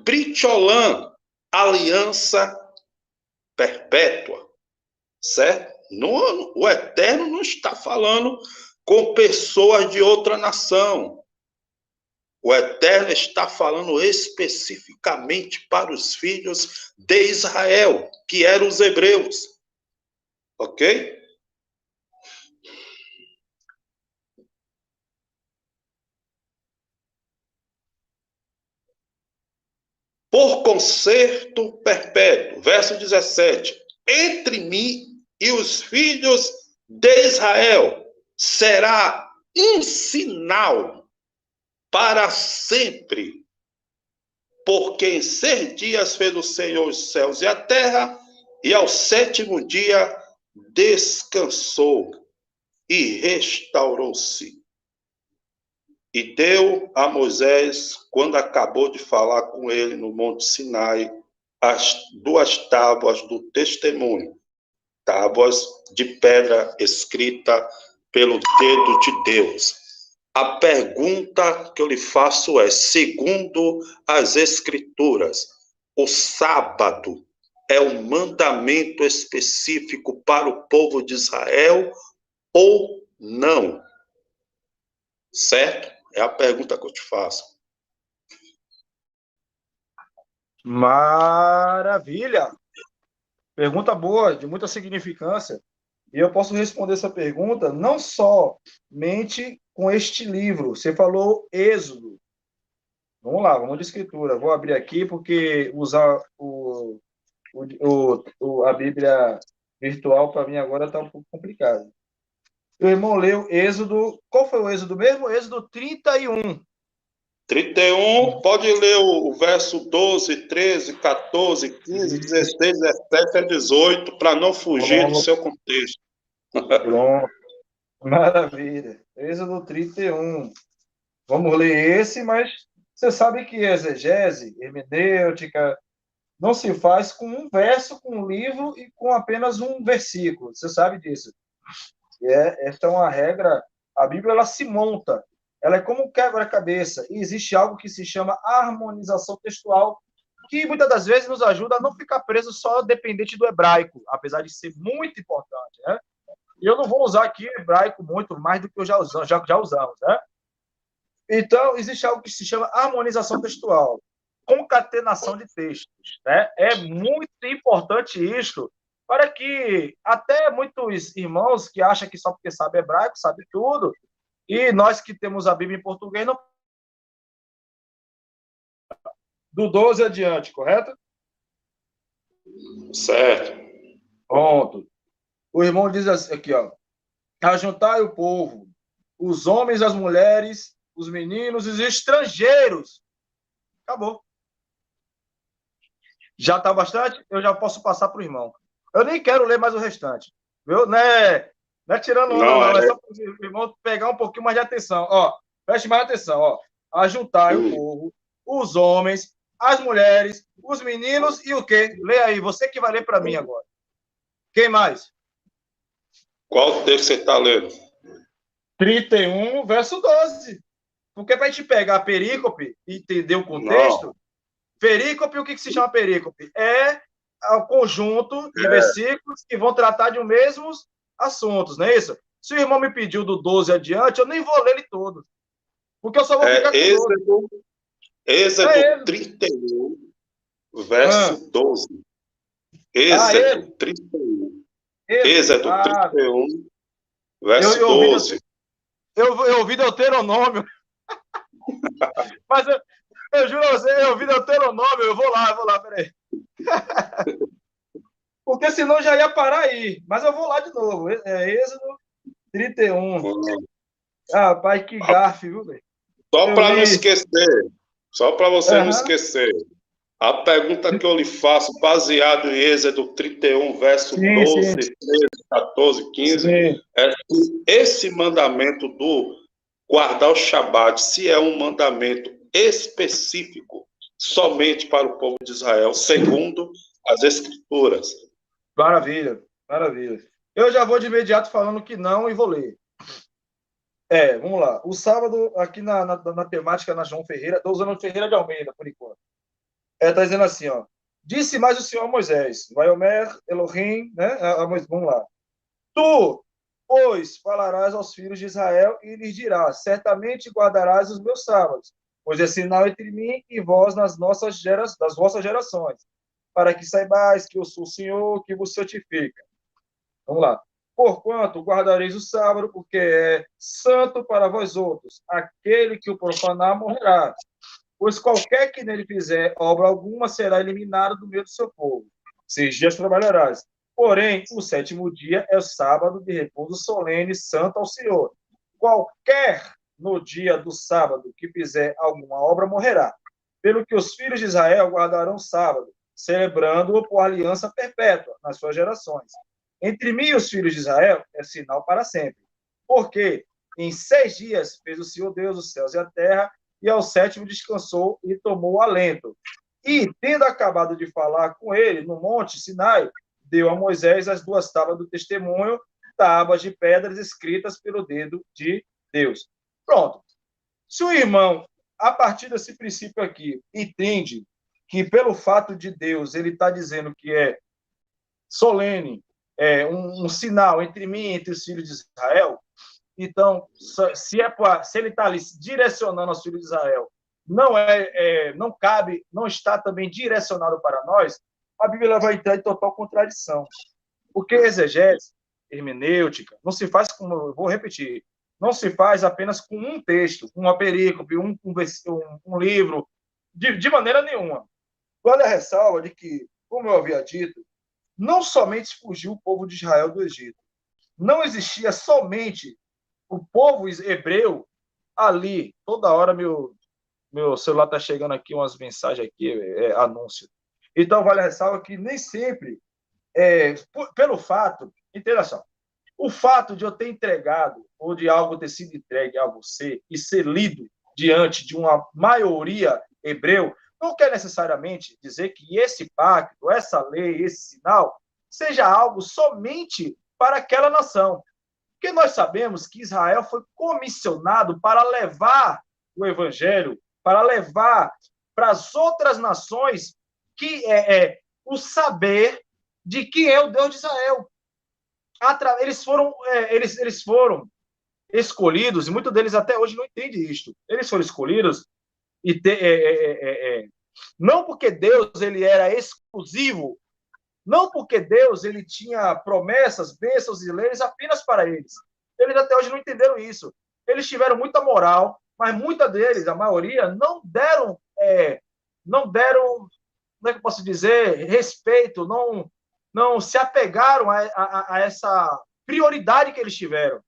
Bricholã, aliança perpétua. Certo? O Eterno não está falando com pessoas de outra nação. O Eterno está falando especificamente para os filhos de Israel, que eram os hebreus. Ok? Por concerto perpétuo. Verso 17. Entre mim e os filhos de Israel será um sinal para sempre. Porque em 6 dias fez o Senhor os céus e a terra, e ao 7º dia descansou e restaurou-se. E deu a Moisés, quando acabou de falar com ele no Monte Sinai, as 2 tábuas do testemunho, tábuas de pedra escrita pelo dedo de Deus. A pergunta que eu lhe faço é, segundo as Escrituras, o sábado é um mandamento específico para o povo de Israel ou não? Certo? É a pergunta que eu te faço. Maravilha! Pergunta boa, de muita significância. E eu posso responder essa pergunta não somente com este livro. Você falou Êxodo. Vamos lá, vamos de escritura. Vou abrir aqui porque usar a Bíblia virtual para mim agora está um pouco complicado. O irmão leu Êxodo. Qual foi o Êxodo mesmo? Êxodo 31. 31, pode ler o verso 12, 13, 14, 15, 16, 17 a 18, para não fugir do seu contexto. Pronto. Maravilha. Êxodo 31. Vamos ler esse, mas você sabe que exegese, hermenêutica, não se faz com um verso, com um livro e com apenas um versículo. Você sabe disso. Esta é uma regra. A Bíblia ela se monta. Ela é como um quebra-cabeça. E existe algo que se chama harmonização textual, que muitas das vezes nos ajuda a não ficar preso só dependente do hebraico, apesar de ser muito importante, né? E eu não vou usar aqui hebraico muito mais do que eu já usamos, né? Então, existe algo que se chama harmonização textual, concatenação de textos, né? É muito importante isso, para que até muitos irmãos que acham que só porque sabe hebraico, sabe tudo, e nós que temos a Bíblia em português, não... do 12 adiante, correto? Certo. Pronto. O irmão diz assim, aqui, ó. Ajuntai o povo, os homens, as mulheres, os meninos e os estrangeiros. Acabou. Já está bastante? Eu já posso passar para o irmão. Eu nem quero ler mais o restante. Viu? Não é tirando onda, não. É só para o irmão pegar um pouquinho mais de atenção. Ó, preste mais atenção. Ó. Ajuntai o povo, os homens, as mulheres, os meninos e o quê? Lê aí. Você que vai ler para mim agora. Quem mais? Qual texto você está lendo? 31, verso 12. Porque para a gente pegar a perícope e entender o contexto, não. Perícope, o que se chama perícope? É o conjunto de versículos que vão tratar de os mesmos assuntos, não é isso? Se o irmão me pediu do 12 adiante, eu nem vou ler ele todo. Porque eu só vou ficar com Êxodo 31, verso 12. Êxodo 31. Êxodo 31, verso 12. Eu ouvi Deuteronômio. Mas Eu juro a você, eu vi Deuteronômio, eu vou lá, peraí. Porque senão já ia parar aí. Mas eu vou lá de novo. Êxodo 31. Ah, pai, que gafe, viu, velho? Só Eu para não li. esquecer, só para você não Aham. esquecer, a pergunta que eu lhe faço, baseado em Êxodo 31, verso Sim, 12, sim, 13, 14, 15, sim. é se esse mandamento do guardar o Shabat, se é um mandamento específico somente para o povo de Israel, segundo as Escrituras. Maravilha, maravilha. Eu já vou de imediato falando que não e vou ler. Vamos lá. O sábado, aqui na temática, na João Ferreira, estou usando Ferreira de Almeida, por enquanto. Está dizendo assim, ó. Disse mais o Senhor a Moisés, Vaiomer, Elohim, né? Vamos lá. Tu, pois, falarás aos filhos de Israel e lhes dirás, certamente guardarás os meus sábados, pois é sinal entre mim e vós das vossas gerações, para que saibais que eu sou o Senhor que vos santifica. Vamos lá. Porquanto guardareis o sábado, porque é santo para vós outros. Aquele que o profanar morrerá. Pois qualquer que nele fizer obra alguma será eliminado do meio do seu povo. 6 dias trabalharás. Porém, o 7º dia é o sábado de repouso solene, santo ao Senhor. Qualquer no dia do sábado que fizer alguma obra morrerá. Pelo que os filhos de Israel guardarão o sábado, celebrando-o por aliança perpétua nas suas gerações. Entre mim e os filhos de Israel é sinal para sempre. Porque em 6 dias fez o Senhor Deus os céus e a terra, e ao 7º descansou e tomou alento. E, tendo acabado de falar com ele no monte Sinai, deu a Moisés as 2 tábuas do testemunho, tábuas de pedras escritas pelo dedo de Deus. Pronto. Se o irmão, a partir desse princípio aqui, entende que pelo fato de Deus, ele está dizendo que é solene, um sinal entre mim e entre os filhos de Israel, então, se ele está ali direcionando aos filhos de Israel, não cabe, não está também direcionado para nós, a Bíblia vai entrar em total contradição. Porque exegese, hermenêutica, não se faz, como eu vou repetir, não se faz apenas com um texto, uma perícope, um livro, de maneira nenhuma. Vale a ressalva de que, como eu havia dito, não somente fugiu o povo de Israel do Egito, não existia somente o povo hebreu ali. Toda hora meu celular está chegando aqui umas mensagens aqui, anúncio. Então, vale a ressalva que nem sempre, pelo fato, entenda só, o fato de eu ter entregado ou de algo ter sido entregue a você e ser lido diante de uma maioria hebreu, não quer necessariamente dizer que esse pacto, essa lei, esse sinal, seja algo somente para aquela nação. Porque nós sabemos que Israel foi comissionado para levar o evangelho, para levar para as outras nações que o saber de quem é o Deus de Israel. Eles foram escolhidos, e muitos deles até hoje não entendem isto. Eles foram escolhidos não porque Deus ele era exclusivo, não porque Deus ele tinha promessas, bênçãos e leis apenas para eles. Eles até hoje não entenderam isso. Eles tiveram muita moral, mas muitos deles, a maioria, não deram, como é que eu posso dizer, respeito, não se apegaram a essa prioridade que eles tiveram.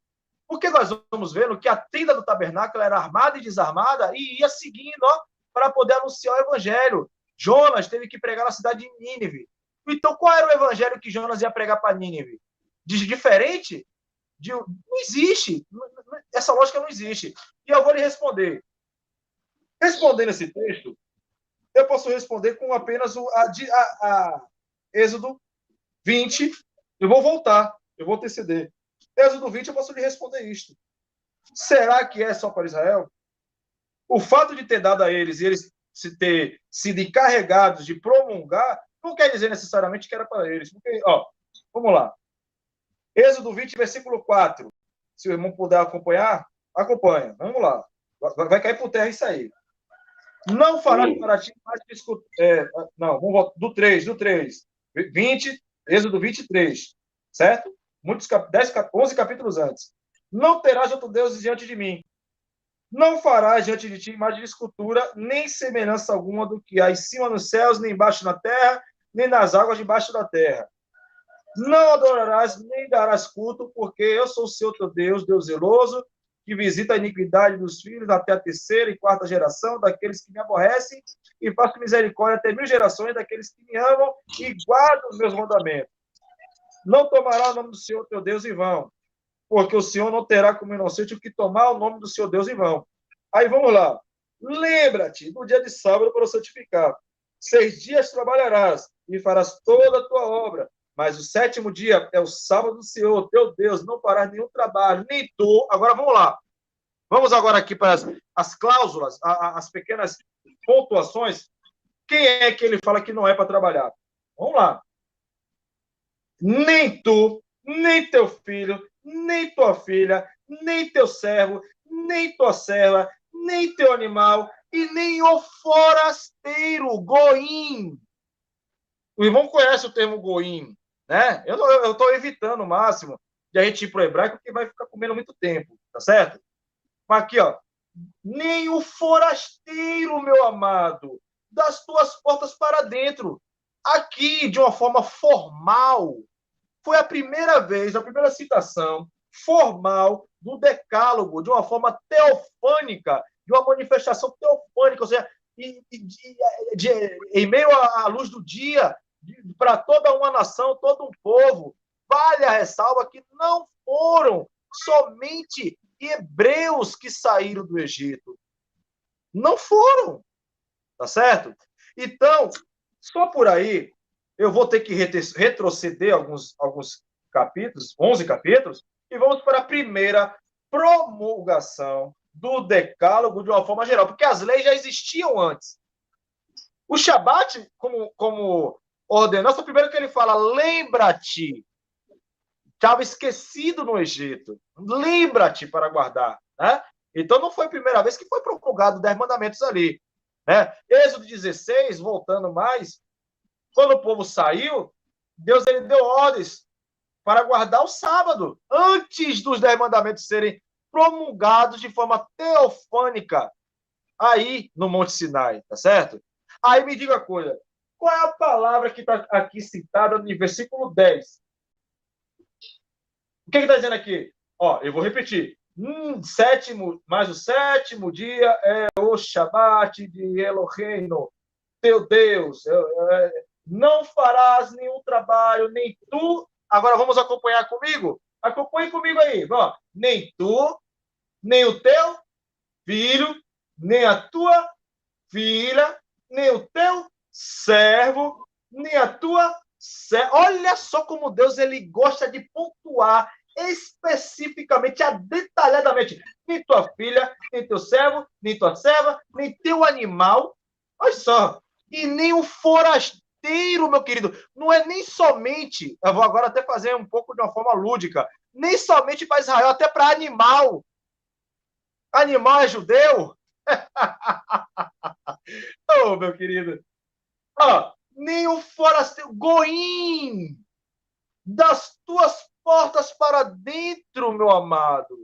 Porque nós vamos vendo que a tenda do tabernáculo era armada e desarmada e ia seguindo para poder anunciar o evangelho. Jonas teve que pregar na cidade de Nínive. Então, qual era o evangelho que Jonas ia pregar para Nínive? Diferente? Não existe. Essa lógica não existe. E eu vou lhe responder. Respondendo esse texto, eu posso responder com apenas a Êxodo 20. Eu vou voltar, eu vou anteceder. Êxodo 20, eu posso lhe responder isto. Será que é só para Israel? O fato de ter dado a eles e eles ter sido encarregados de promulgar, não quer dizer necessariamente que era para eles. Porque, vamos lá. Êxodo 20, versículo 4. Se o irmão puder acompanhar, acompanha. Vamos lá. Vai cair por terra isso aí. Não farás para ti mais não, vamos voltar. Do 3. 20, Êxodo 23. Certo? 11 capítulos antes. Não terás outro Deus diante de mim. Não farás diante de ti imagem de escultura, nem semelhança alguma do que há em cima nos céus, nem embaixo na terra, nem nas águas debaixo da terra. Não adorarás, nem darás culto, porque eu sou o Senhor teu Deus, Deus zeloso, que visita a iniquidade dos filhos até a terceira e quarta geração daqueles que me aborrecem, e faço misericórdia até 1000 gerações daqueles que me amam e guardam os meus mandamentos. Não tomará o nome do Senhor teu Deus em vão, porque o Senhor não terá como inocente o que tomar o nome do seu Deus em vão. Aí vamos lá. Lembra-te do dia de sábado para o santificar. 6 dias trabalharás e farás toda a tua obra, mas o 7º dia é o sábado do Senhor, teu Deus, não farás nenhum trabalho, nem tu. Agora vamos lá. Vamos agora aqui para as cláusulas, as pequenas pontuações. Quem é que ele fala que não é para trabalhar? Vamos lá. Nem tu, nem teu filho, nem tua filha, nem teu servo, nem tua serva, nem teu animal, e nem o forasteiro, goim. O irmão conhece o termo goim, né? Eu estou evitando o máximo de a gente ir para o hebraico, porque vai ficar comendo muito tempo, tá certo? Mas aqui, ó, nem o forasteiro, meu amado, das tuas portas para dentro. Aqui, de uma forma formal, foi a primeira vez, a primeira citação formal do decálogo, de uma forma teofânica, de uma manifestação teofânica, ou seja, em meio à luz do dia, para toda uma nação, todo um povo. Vale a ressalva que não foram somente hebreus que saíram do Egito. Não foram, tá certo? Então, só por aí, eu vou ter que retroceder alguns capítulos, 11 capítulos, e vamos para a primeira promulgação do decálogo de uma forma geral, porque as leis já existiam antes. O Shabat, como ordenança, primeiro que ele fala, lembra-te, estava esquecido no Egito, lembra-te para guardar, né? Então não foi a primeira vez que foi promulgado 10 mandamentos ali, né? Êxodo 16, voltando mais, quando o povo saiu, Deus ele deu ordens para guardar o sábado, antes dos 10 mandamentos serem promulgados de forma teofânica, aí no Monte Sinai, tá certo? Aí me diga uma coisa, qual é a palavra que está aqui citada no versículo 10? O que está dizendo aqui? Ó, eu vou repetir. Mas o 7º dia é o Shabat de Eloheinu, teu Deus. Não farás nenhum trabalho, nem tu. Agora vamos acompanhar comigo? Acompanhe comigo aí. Ó, nem tu, nem o teu filho, nem a tua filha, nem o teu servo, nem a tua serva. Olha só como Deus ele gosta de pontuar especificamente, detalhadamente. Nem tua filha, nem teu servo, nem tua serva, nem teu animal. Olha só. E nem o forasteiro, meu querido. Não é nem somente, eu vou agora até fazer um pouco de uma forma lúdica, nem somente para Israel, até para animal. Animal é judeu? Oh, meu querido. Oh, nem o forasteiro, goim, das tuas portas para dentro, meu amado.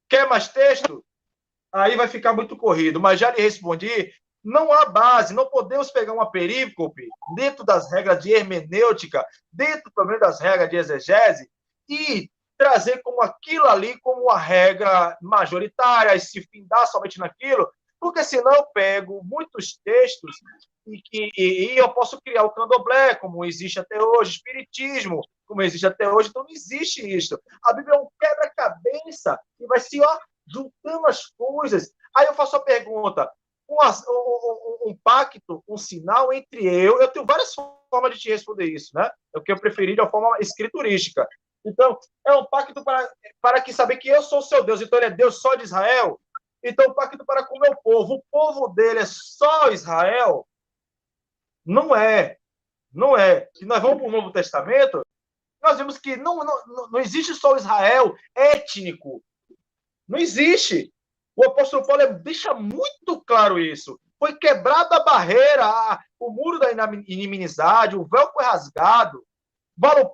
Quer mais texto? Aí vai ficar muito corrido, mas já lhe respondi, não há base, não podemos pegar uma perícope dentro das regras de hermenêutica, dentro também das regras de exegese, e trazer como aquilo ali como uma regra majoritária, e se findar somente naquilo, porque senão eu pego muitos textos e eu posso criar o candomblé, como existe até hoje, espiritismo, como existe até hoje, então não existe isso. A Bíblia é um quebra-cabeça que vai se juntando as coisas. Aí eu faço a pergunta, um pacto, um sinal entre eu tenho várias formas de te responder isso, né? É o que eu preferi de uma forma escriturística. Então, é um pacto para que saber que eu sou o seu Deus, então ele é Deus só de Israel. Então, um pacto para com o meu povo. O povo dele é só Israel? Não é. Não é. Se nós vamos para o Novo Testamento, nós vemos que não existe só o Israel étnico. Não existe. O apóstolo Paulo deixa muito claro isso. Foi quebrada a barreira, o muro da inimizade, o véu foi rasgado.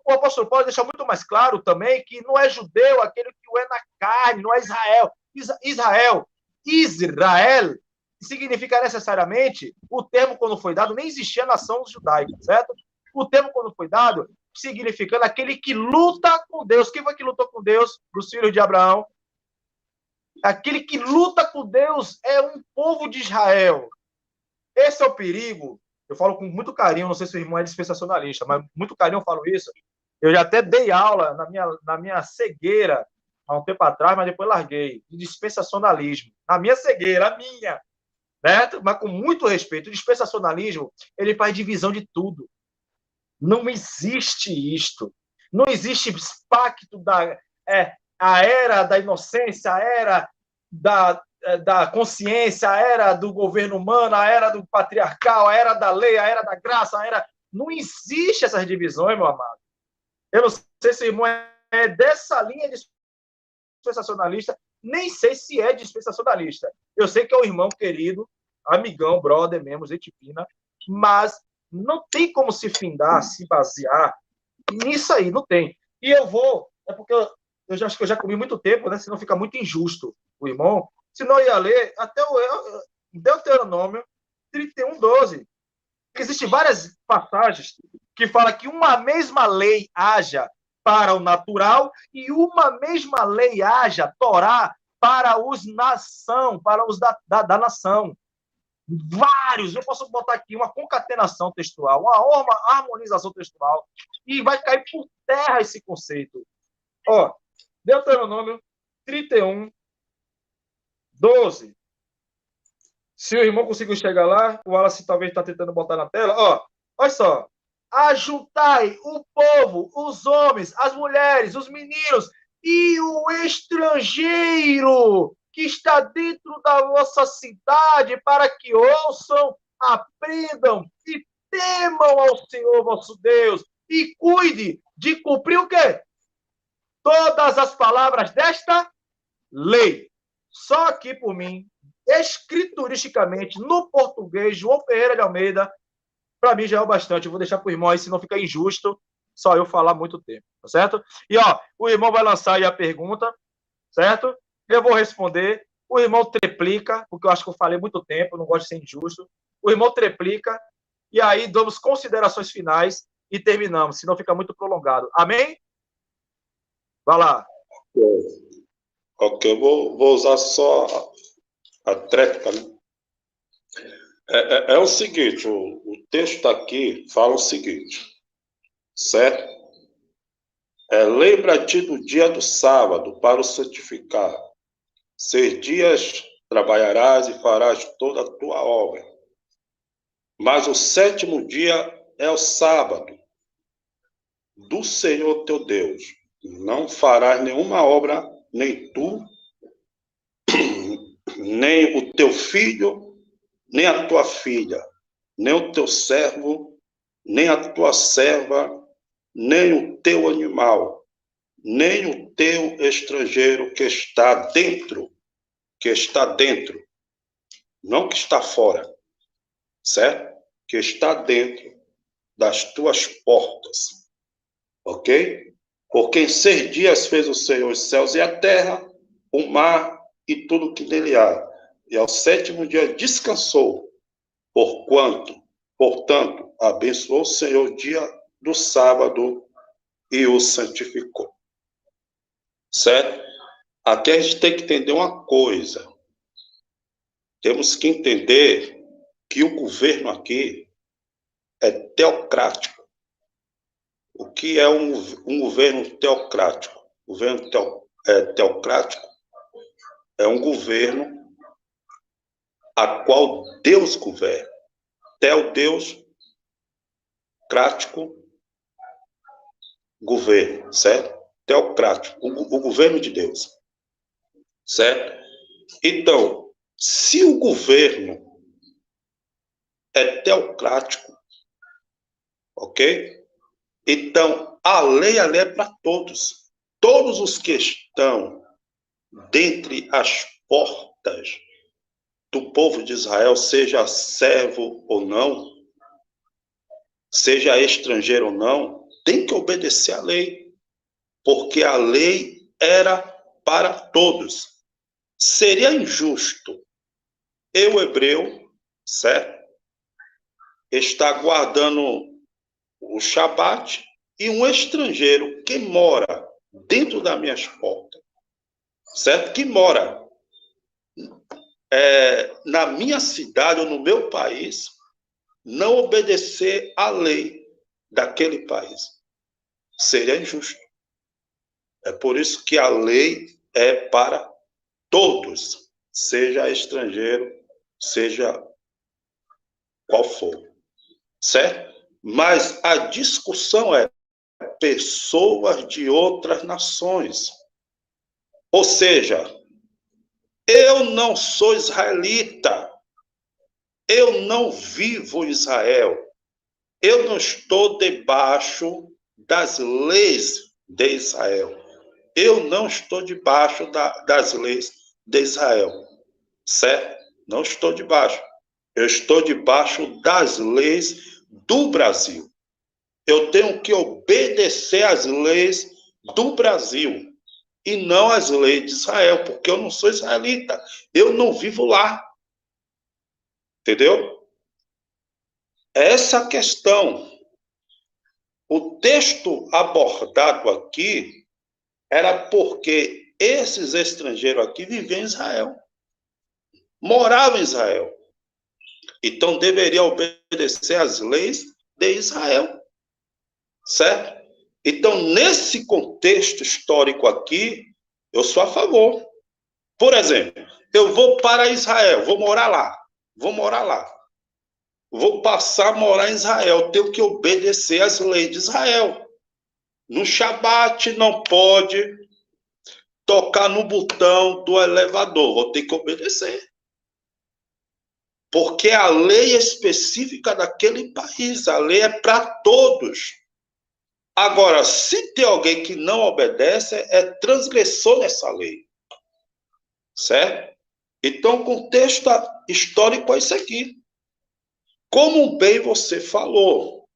O apóstolo Paulo deixa muito mais claro também que não é judeu aquele que o é na carne, não é Israel. Israel Israel, significa necessariamente, o termo quando foi dado, nem existia nação judaica, certo? O termo quando foi dado, significando aquele que luta com Deus. Quem foi que lutou com Deus dos filhos de Abraão? Aquele que luta com Deus é um povo de Israel. Esse é o perigo. Eu falo com muito carinho, não sei se o irmão é dispensacionalista, mas muito carinho eu falo isso. Eu já até dei aula na minha cegueira, há um tempo atrás, mas depois larguei, de dispensacionalismo. Na minha cegueira, a minha. Né? Mas com muito respeito. O dispensacionalismo, ele faz divisão de tudo. Não existe isto. Não existe pacto a era da inocência, a era da consciência, a era do governo humano, a era do patriarcal, a era da lei, a era da graça, a era... Não existe essas divisões, meu amado. Eu não sei se o irmão é dessa linha dispensacionalista, nem sei se é dispensacionalista. Eu sei que é o irmão querido, amigão, brother mesmo, gente fina, mas não tem como se findar, se basear nisso aí, não tem. E eu vou, é porque eu já acho que eu já comi muito tempo, né? Senão fica muito injusto o irmão. Senão eu ia ler até o Deuteronômio 31:12. Existem várias passagens que falam que uma mesma lei haja para o natural e uma mesma lei haja, Torá, para os nação, para os da nação. Vários, eu posso botar aqui uma concatenação textual, uma harmonização textual, e vai cair por terra esse conceito. Ó, Deuteronômio 31:12. Se o irmão conseguiu chegar lá, o Wallace talvez está tentando botar na tela. Ó, olha só. Ajuntai o povo, os homens, as mulheres, os meninos e o estrangeiro que está dentro da vossa cidade, para que ouçam, aprendam e temam ao Senhor vosso Deus e cuide de cumprir o quê? Todas as palavras desta lei. Só aqui por mim, escrituristicamente, no português, João Ferreira de Almeida, para mim já é o bastante. Eu vou deixar para o irmão aí, senão fica injusto só eu falar muito tempo, tá certo? E, ó, o irmão vai lançar aí a pergunta, certo? Eu vou responder. O irmão triplica, porque eu acho que eu falei muito tempo, não gosto de ser injusto. O irmão triplica, e aí damos considerações finais e terminamos, senão fica muito prolongado. Amém? Vai lá. Ok, eu vou usar só a tréplica, né? É o seguinte, o texto aqui fala o seguinte, certo? Lembra-te do dia do sábado para o santificar. 6 dias trabalharás e farás toda a tua obra. Mas o 7º dia é o sábado do Senhor teu Deus. Não farás nenhuma obra, nem tu, nem o teu filho, nem a tua filha, nem o teu servo, nem a tua serva, nem o teu animal, nem o teu estrangeiro que está dentro, não que está fora, certo? Que está dentro das tuas portas, ok? Porque em 6 dias fez o Senhor os céus e a terra, o mar e tudo que nele há. E ao 7º dia descansou, portanto, abençoou o Senhor o dia do sábado e o santificou. Certo? Aqui a gente tem que entender uma coisa. Temos que entender que o governo aqui é teocrático. O que é um governo teocrático? O governo teocrático é um governo a qual Deus governa. Deus, crático, governo, certo? Teocrático, o governo de Deus, certo? Então, se o governo é teocrático, ok? Então, a lei é para todos. Todos os que estão dentre as portas do povo de Israel, seja servo ou não, seja estrangeiro ou não, tem que obedecer à lei, porque a lei era para todos. seria injusto eu, hebreu, certo? Estar guardando o Shabat e um estrangeiro que mora dentro das minhas portas, certo? Que mora na minha cidade ou no meu país, não obedecer à lei daquele país. Seria injusto. É por isso que a lei é para todos, seja estrangeiro, seja qual for, certo? Mas a discussão é pessoas de outras nações. Ou seja, eu não sou israelita, eu não vivo em Israel, eu não estou debaixo das leis de Israel. Eu não estou debaixo das leis de Israel, certo? Não estou debaixo. Eu estou debaixo das leis do Brasil. Eu tenho que obedecer às leis do Brasil e não às leis de Israel, porque eu não sou israelita. Eu não vivo lá. Entendeu? Essa questão. O texto abordado aqui era porque esses estrangeiros aqui viviam em Israel, moravam em Israel. Então deveriam obedecer às leis de Israel, certo? Então, nesse contexto histórico aqui, eu sou a favor. Por exemplo, eu vou para Israel, vou morar lá, vou passar a morar em Israel, tenho que obedecer às leis de Israel. No Shabat não pode tocar no botão do elevador, vou ter que obedecer. Porque a lei é específica daquele país, a lei é para todos. Agora, se tem alguém que não obedece, é transgressor dessa lei. Certo? Então, o contexto histórico é isso aqui. Como bem você falou,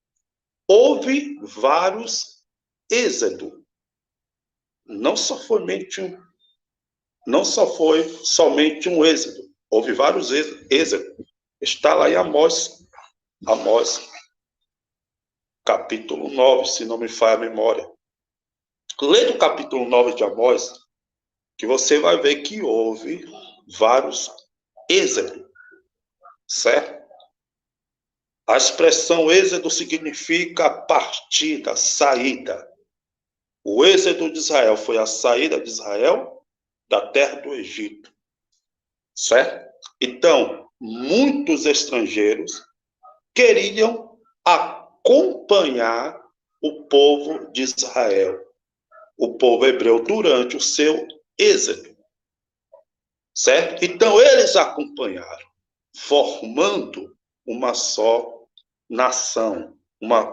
houve vários êxodos. Não só foi somente um êxodo. Houve vários êxodos. Está lá em Amós, capítulo 9, se não me falha a memória. Lê do capítulo 9 de Amós, que você vai ver que houve vários êxodos, certo? A expressão êxodo significa partida, saída. O êxodo de Israel foi a saída de Israel da terra do Egito, certo? Então, muitos estrangeiros queriam acompanhar o povo de Israel, o povo hebreu, durante o seu êxodo, certo? Então, eles acompanharam, formando uma só nação,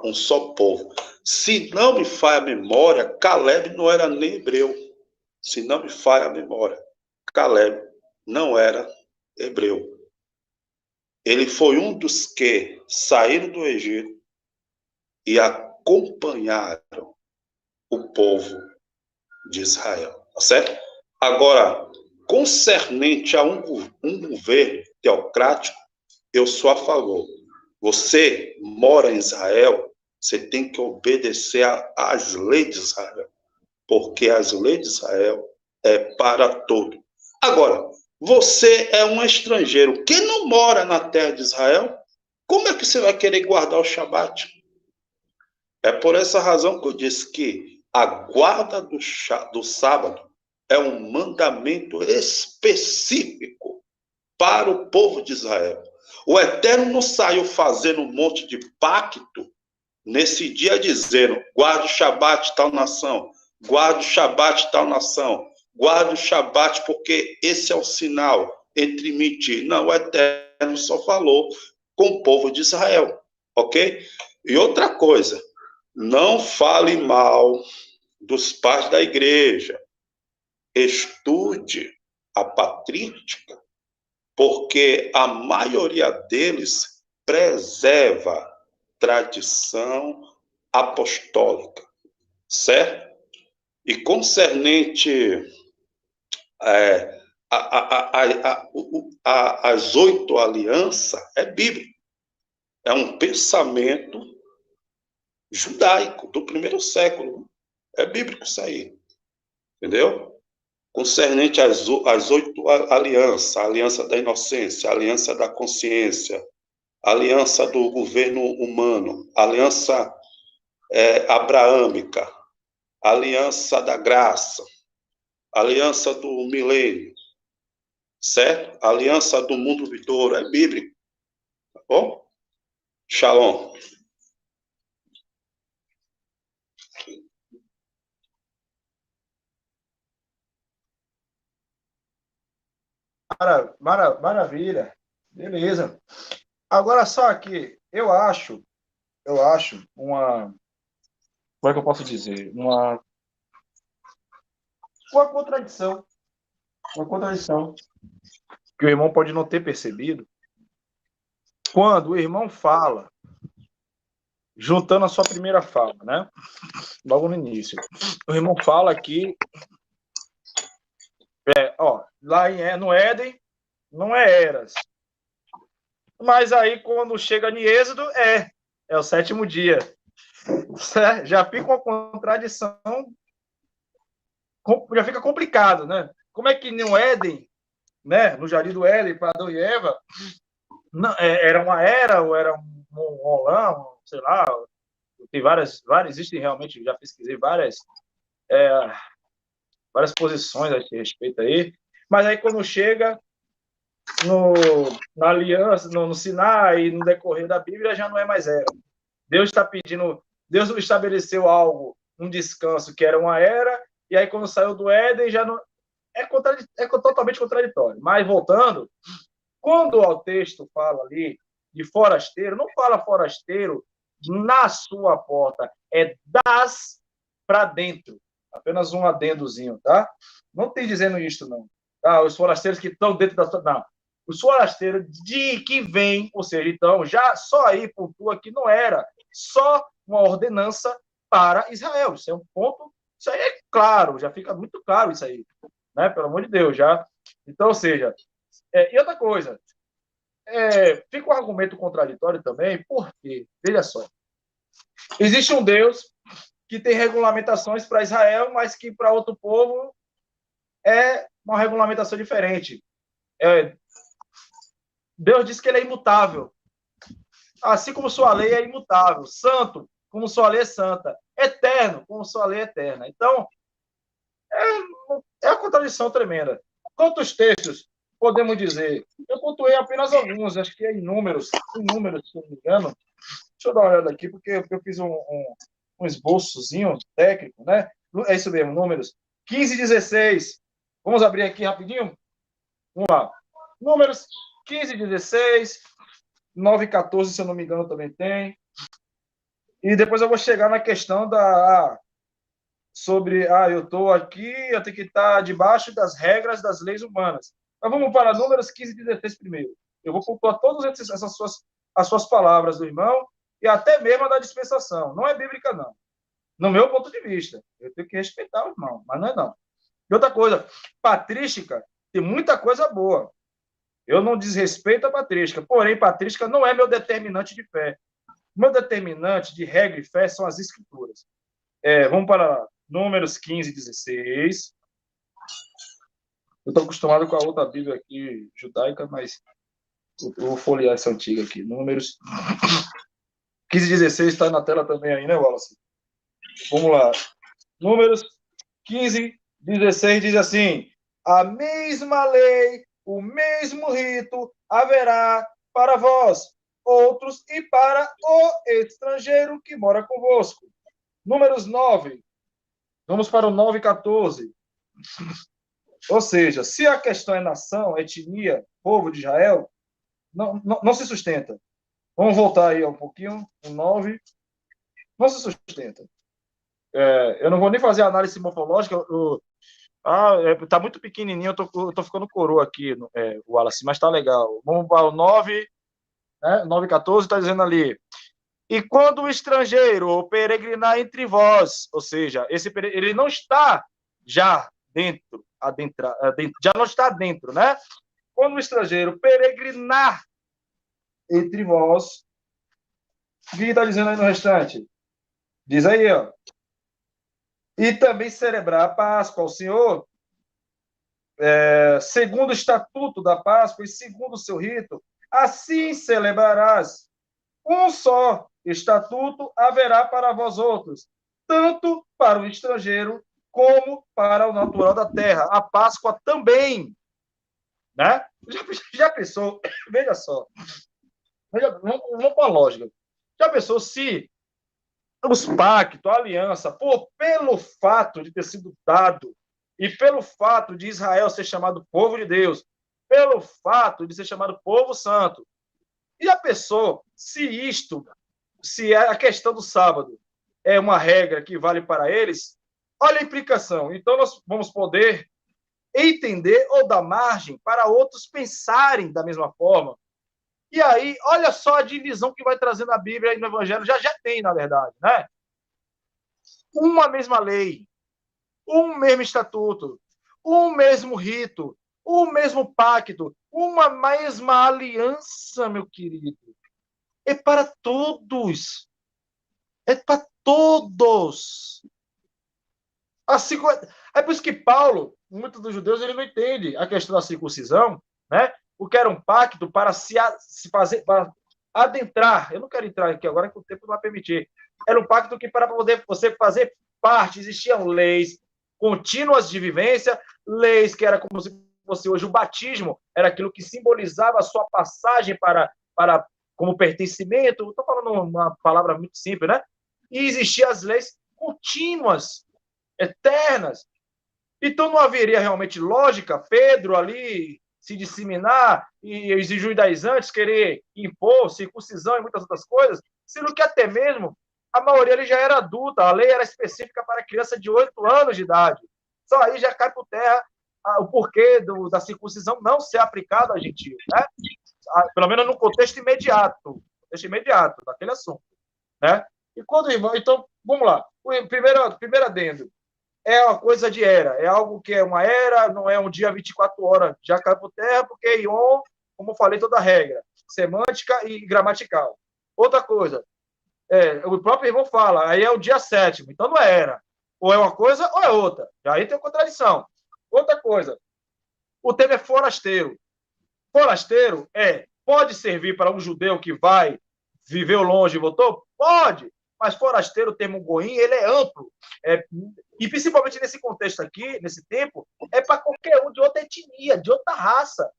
um só povo. Se não me falha a memória, Caleb não era nem hebreu. Se não me falha a memória, Caleb não era hebreu. Ele foi um dos que saíram do Egito e acompanharam o povo de Israel, tá certo? Agora, concernente a um governo teocrático, eu sou a favor. Você mora em Israel, você tem que obedecer às leis de Israel, porque as leis de Israel é para todos. Agora, você é um estrangeiro que não mora na terra de Israel, como é que você vai querer guardar o Shabat? É por essa razão que eu disse que a guarda do sábado é um mandamento específico para o povo de Israel. O Eterno não saiu fazendo um monte de pacto nesse dia dizendo, guarda o Shabat tal nação, guarda o Shabat tal nação, guarda o Shabat porque esse é o sinal entre mim e ti. Não, o Eterno só falou com o povo de Israel, ok? E outra coisa, não fale mal dos pais da igreja. Estude a patrística, porque a maioria deles preserva tradição apostólica, certo? E concernente as 8 alianças é bíblico. É um pensamento judaico do primeiro século. É bíblico isso aí. Entendeu? Concernente às 8 alianças, a aliança da inocência, a aliança da consciência, a aliança do governo humano, a aliança abraâmica, a aliança da graça, a aliança do milênio, certo? A aliança do mundo vindouro, é bíblico, tá bom? Shalom. Maravilha. Beleza. Agora só aqui, eu acho uma, como é que eu posso dizer? Uma contradição. Uma contradição que o irmão pode não ter percebido. Quando o irmão fala, juntando a sua primeira fala, né? Logo no início. O irmão fala que lá no Éden não é Eras. Mas aí, quando chega em Êxodo, é o 7º dia. Já fica uma contradição, já fica complicado, né? Como é que no Éden, né, no jardim do Éden, para Adão e Eva, não, era uma era, ou era um Olã, sei lá, tem várias, existem realmente, já pesquisei várias posições a esse respeito aí, mas aí quando chega na aliança, no Sinai, no decorrer da Bíblia, já não é mais era. Deus está pedindo, Deus estabeleceu algo, um descanso que era uma era, e aí quando saiu do Éden já não é totalmente contraditório. Mas voltando, quando o texto fala ali de forasteiro, não fala forasteiro na sua porta, é das para dentro. Apenas um adendozinho, tá? Não tem dizendo isso, não. Tá? Os forasteiros que estão dentro da sua... Não. Os forasteiros de que vem, ou seja, então, já só aí pontua que não era só uma ordenança para Israel. Isso é um ponto, isso aí é claro, já fica muito claro isso aí, né? Pelo amor de Deus, já. Então, ou seja, e outra coisa, fica um argumento contraditório também, porque, veja só, existe um Deus que tem regulamentações para Israel, mas que para outro povo é uma regulamentação diferente. Deus diz que ele é imutável. Assim como sua lei é imutável. Santo, como sua lei é santa. Eterno, como sua lei é eterna. Então, é uma contradição tremenda. Quantos textos podemos dizer? Eu pontuei apenas alguns, acho que é inúmeros, se eu não me engano. Deixa eu dar uma olhada aqui, porque eu fiz um esboçozinho técnico, né? É isso mesmo, números 15 e 16. Vamos abrir aqui rapidinho? Vamos lá. Números 15 e 16, 9 e 14, se eu não me engano, também tem. E depois eu vou chegar na questão sobre, eu estou aqui, eu tenho que estar debaixo das regras das leis humanas. Mas vamos para números 15 e 16 primeiro. Eu vou pontuar todas as suas palavras do irmão e até mesmo a da dispensação. Não é bíblica, não. No meu ponto de vista. Eu tenho que respeitar o irmão, mas não é não. E outra coisa, patrística tem muita coisa boa. Eu não desrespeito a patrística, porém, patrística não é meu determinante de fé. Meu determinante de regra e fé são as escrituras. Vamos para números 15 e 16. Eu estou acostumado com a outra Bíblia aqui, judaica, mas eu vou folhear essa antiga aqui. Números 15 e 16 está na tela também aí, né, Wallace? Vamos lá. Números 15 e 16 diz assim: a mesma lei, o mesmo rito haverá para vós, outros e para o estrangeiro que mora convosco. Números 9. Vamos para o 9 e 14. Ou seja, se a questão é nação, etnia, povo de Israel, não se sustenta. Vamos voltar aí um pouquinho, o 9. Não se sustenta. Eu não vou nem fazer análise morfológica. Tá muito pequenininho, eu tô ficando coroa aqui, o Wallace, mas tá legal. Vamos para o 9, né? 9 e 14, está dizendo ali. E quando o estrangeiro peregrinar entre vós, ou seja, ele não está já já não está dentro, né? Quando o estrangeiro peregrinar entre vós, o que está dizendo aí no restante? Diz aí, ó. E também celebrar a Páscoa ao Senhor, segundo o estatuto da Páscoa e segundo o seu rito, assim celebrarás. Um só estatuto haverá para vós outros, tanto para o estrangeiro como para o natural da terra. A Páscoa também, né? Já pensou? Veja só. Vamos com a lógica. Já pensou se os pactos, a aliança, pelo fato de ter sido dado e pelo fato de Israel ser chamado povo de Deus, pelo fato de ser chamado povo santo, e a pessoa, se a questão do sábado é uma regra que vale para eles, olha a implicação. Então, nós vamos poder entender ou dar margem para outros pensarem da mesma forma. E aí, olha só a divisão que vai trazer na Bíblia e no Evangelho, já tem, na verdade, né? Uma mesma lei, um mesmo estatuto, um mesmo rito, um mesmo pacto, uma mesma aliança, meu querido. É para todos. É para todos. Assim, é por isso que Paulo, muitos dos judeus, ele não entende a questão da circuncisão, né? Porque era um pacto para se fazer, para adentrar. Eu não quero entrar aqui agora, que o tempo não vai permitir. Era um pacto que, para poder você fazer parte, existiam leis contínuas de vivência, leis que era como se fosse hoje o batismo, era aquilo que simbolizava a sua passagem para como pertencimento. Estou falando uma palavra muito simples, né? E existiam as leis contínuas, eternas. Então não haveria realmente lógica Pedro ali se disseminar e exigir judaizantes querer impor circuncisão e muitas outras coisas, sendo que até mesmo a maioria ali já era adulta, a lei era específica para criança de 8 anos de idade. Só aí já cai por terra o porquê da circuncisão não ser aplicada a gentios, né? Pelo menos no contexto imediato daquele assunto, né? E quando, irmão, então, vamos lá. O primeiro adendo é uma coisa de era, é algo que é uma era, não é um dia 24 horas, já cai por terra, porque Ion, como eu falei, toda regra, semântica e gramatical. Outra coisa, o próprio irmão fala, aí é o dia 7º, então não é era. Ou é uma coisa ou é outra. Aí tem contradição. Outra coisa, o termo é forasteiro. Forasteiro pode servir para um judeu que vai, viveu longe e voltou? Pode, mas forasteiro, o termo goim, ele é amplo. E principalmente nesse contexto aqui, nesse tempo, é para qualquer um de outra etnia, de outra raça.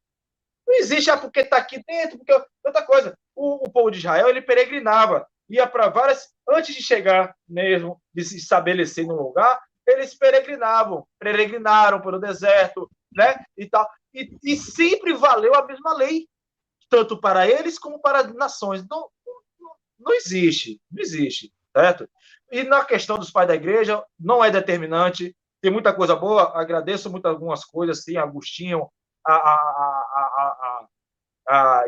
Não existe, porque está aqui dentro, porque outra coisa. O povo de Israel, ele peregrinava, ia para várias, antes de chegar mesmo, de se estabelecer num lugar, eles peregrinaram pelo deserto, né, e tal. E sempre valeu a mesma lei, tanto para eles como para as nações. Não existe, certo? E na questão dos pais da igreja, não é determinante, tem muita coisa boa, agradeço muito algumas coisas, sim, Agostinho, a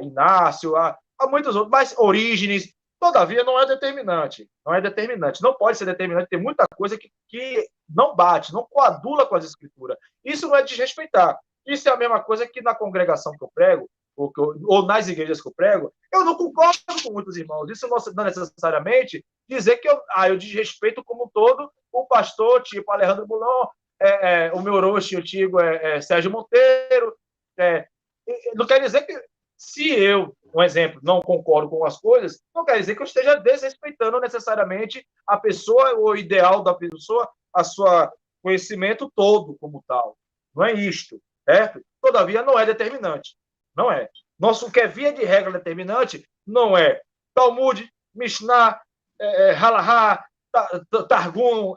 Inácio, a muitos outros, mas Orígenes, todavia, não é determinante, não pode ser determinante, tem muita coisa que não bate, não coadula com as escrituras. Isso não é desrespeitar, isso é a mesma coisa que na congregação que eu prego, ou nas igrejas que eu prego, eu não concordo com muitos irmãos. Isso não necessariamente dizer que eu desrespeito como um todo o pastor, tipo Alejandro Bulon, o meu roxo antigo Sérgio Monteiro. Não quer dizer que, se eu, um exemplo, não concordo com as coisas, não quer dizer que eu esteja desrespeitando necessariamente a pessoa, o ideal da pessoa, a sua conhecimento todo como tal. Não é isto, certo? Todavia, não é determinante. Não é. Nosso que é via de regra determinante não é Talmud, Mishnah, Halahá, Targum,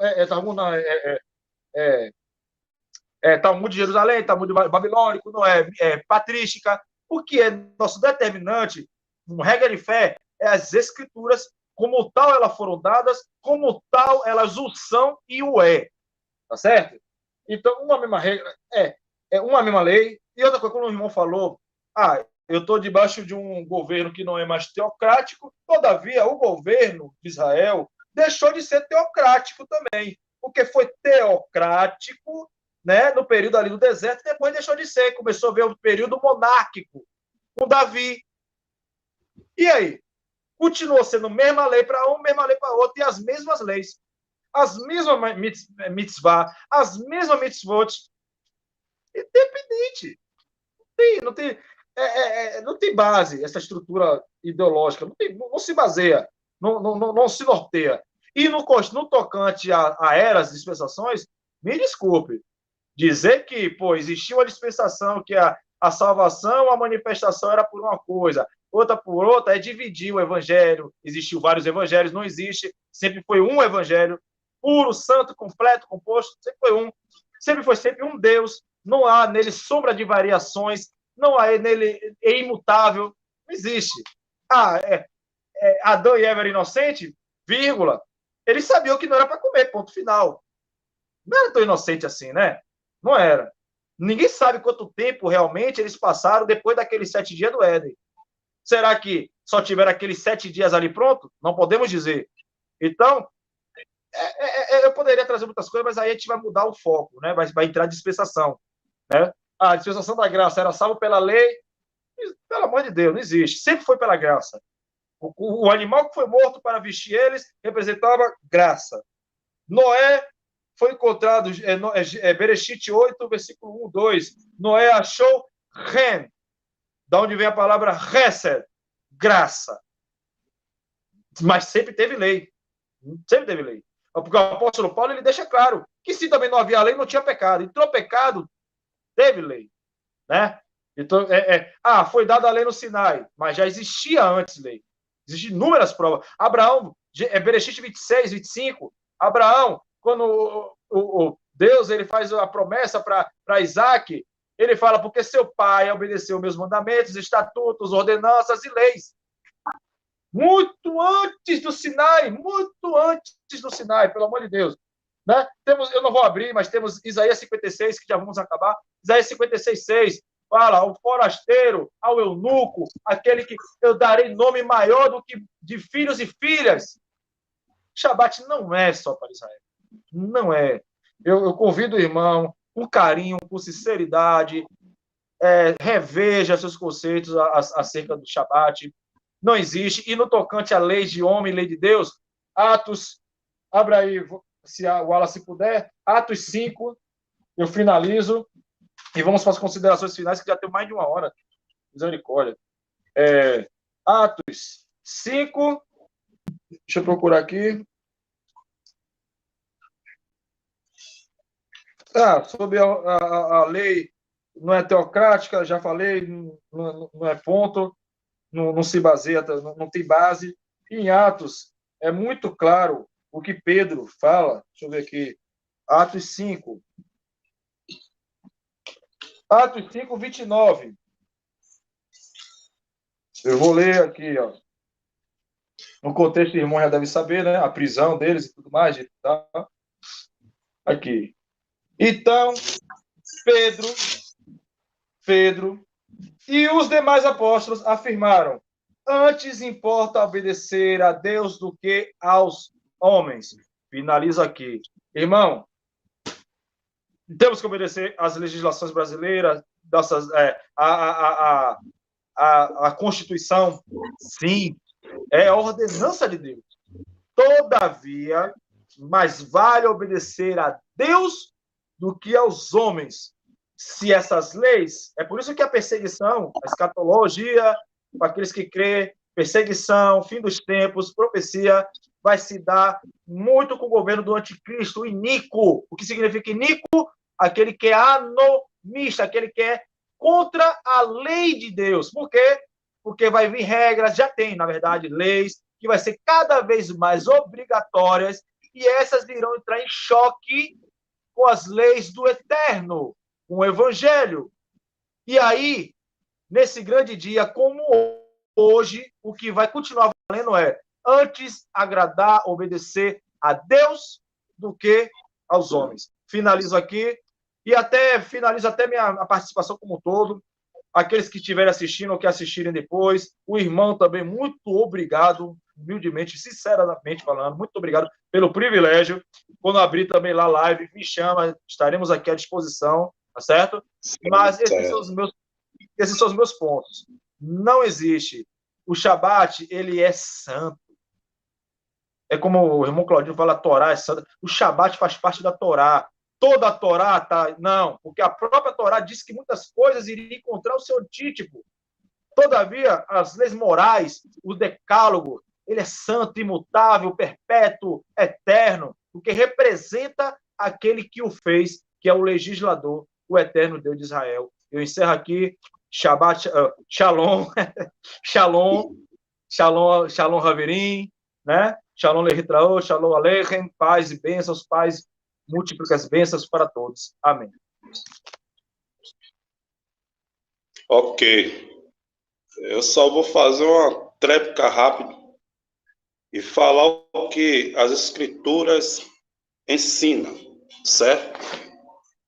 Talmud de Jerusalém, Talmud babilônico, não é patrística. O que é nosso determinante, uma regra de fé, é as escrituras, como tal elas foram dadas, como tal elas o são e o é. Tá certo? Então, uma mesma regra, uma mesma lei. E outra coisa, quando o irmão falou, eu estou debaixo de um governo que não é mais teocrático, todavia, o governo de Israel deixou de ser teocrático também, porque foi teocrático né, no período ali do deserto, e depois deixou de ser. Começou a ver o período monárquico, com Davi. E aí? Continuou sendo mesma lei para um, mesma lei para outro, e as mesmas leis. As mesmas mitzvah, as mesmas mitzvot, independente. Não tem base essa estrutura ideológica, não se baseia, não se norteia. E no tocante a eras, dispensações, me desculpe, dizer que, pô, existia uma dispensação que a salvação, a manifestação era por uma coisa, outra por outra, é dividir o evangelho. Existiu vários evangelhos, não existe, sempre foi um evangelho, puro, santo, completo, composto, sempre foi um. Sempre foi sempre um Deus, não há nele sombra de variações, não há nele, é imutável, não existe. Adão e Eva eram inocentes, vírgula, eles sabiam que não era para comer, ponto final. Não era tão inocente assim, né? Não era. Ninguém sabe quanto tempo realmente eles passaram depois daqueles 7 dias do Éden. Será que só tiveram aqueles 7 dias ali pronto? Não podemos dizer. Então, eu poderia trazer muitas coisas, mas aí a gente vai mudar o foco, né? Vai entrar a dispensação, né? A dispensação da graça era salvo pela lei, pelo amor de Deus, não existe. Sempre foi pela graça. O animal que foi morto para vestir eles representava graça. Noé foi encontrado, Bereshit 8, versículo 1, 2. Noé achou ren, da onde vem a palavra hesed, graça. Mas sempre teve lei. Sempre teve lei. Porque o apóstolo Paulo ele deixa claro que se também não havia lei, não tinha pecado. Entrou pecado, teve lei. Né? Então, foi dada a lei no Sinai, mas já existia antes lei. Existem inúmeras provas. Abraão, Bereshit 26, 25, Abraão, quando o Deus ele faz a promessa para Isaac, ele fala, porque seu pai obedeceu meus mandamentos, estatutos, ordenanças e leis. Muito antes do Sinai, pelo amor de Deus. Né? Eu não vou abrir, mas temos Isaías 56, que já vamos acabar. Isaías 56, 6, fala ao forasteiro, ao eunuco, aquele que eu darei nome maior do que de filhos e filhas. Shabat não é só para Israel. Não é. Eu convido o irmão, com carinho, com sinceridade, reveja seus conceitos acerca do Shabat. Não existe. E no tocante à lei de homem, lei de Deus, Atos, abra aí, se o Wallace puder, Atos 5, eu finalizo, e vamos para as considerações finais, que já tem mais de 1 hora. Misericórdia. Atos 5, deixa eu procurar aqui. Sobre a lei não é teocrática, já falei, não é ponto, não se baseia, não tem base. Em Atos, é muito claro o que Pedro fala. Deixa eu ver aqui. Atos 5. Atos 5, 29. Eu vou ler aqui, ó. No contexto, o irmão já deve saber, né? A prisão deles e tudo mais. Tá? Aqui. Então, Pedro e os demais apóstolos afirmaram: antes importa obedecer a Deus do que aos homens. Finalizo aqui. Irmão, temos que obedecer às legislações brasileiras, a Constituição. Sim, é a ordenança de Deus. Todavia, mais vale obedecer a Deus do que aos homens. Se essas leis, é por isso que a perseguição, a escatologia, para aqueles que crêem, perseguição, fim dos tempos, profecia, vai se dar muito com o governo do anticristo, o iníquo. O que significa iníquo? Aquele que é anomista, aquele que é contra a lei de Deus. Por quê? Porque vai vir regras, já tem, na verdade, leis, que vai ser cada vez mais obrigatórias, e essas irão entrar em choque com as leis do eterno, com o evangelho. E aí, nesse grande dia, como hoje, o que vai continuar valendo é antes agradar, obedecer a Deus do que aos homens. Finalizo aqui e finalizo até a participação como um todo. aqueles que estiverem assistindo ou que assistirem depois, o irmão também, muito obrigado, humildemente, sinceramente falando, muito obrigado pelo privilégio. Quando abrir também lá a live, me chama, estaremos aqui à disposição, tá certo? Mas esses são os meus pontos. Não existe. O Shabat, ele é santo. É como o irmão Claudinho fala, a Torá é santa. O Shabat faz parte da Torá. Toda a Torá tá... Não, porque a própria Torá diz que muitas coisas iriam encontrar o seu antítipo. Todavia, as leis morais, o decálogo, ele é santo, imutável, perpétuo, eterno, porque representa aquele que o fez, que é o legislador, o eterno Deus de Israel. Eu encerro aqui. Shabbat, Shalom, Shalom, Shalom, Shalom Haverim, né? Shalom Lehitraô, Shalom Aleichem, paz e bênçãos, paz, múltiplicas bênçãos para todos. Amém. Ok. Eu só vou fazer uma tréplica rápida e falar o que as Escrituras ensinam, certo?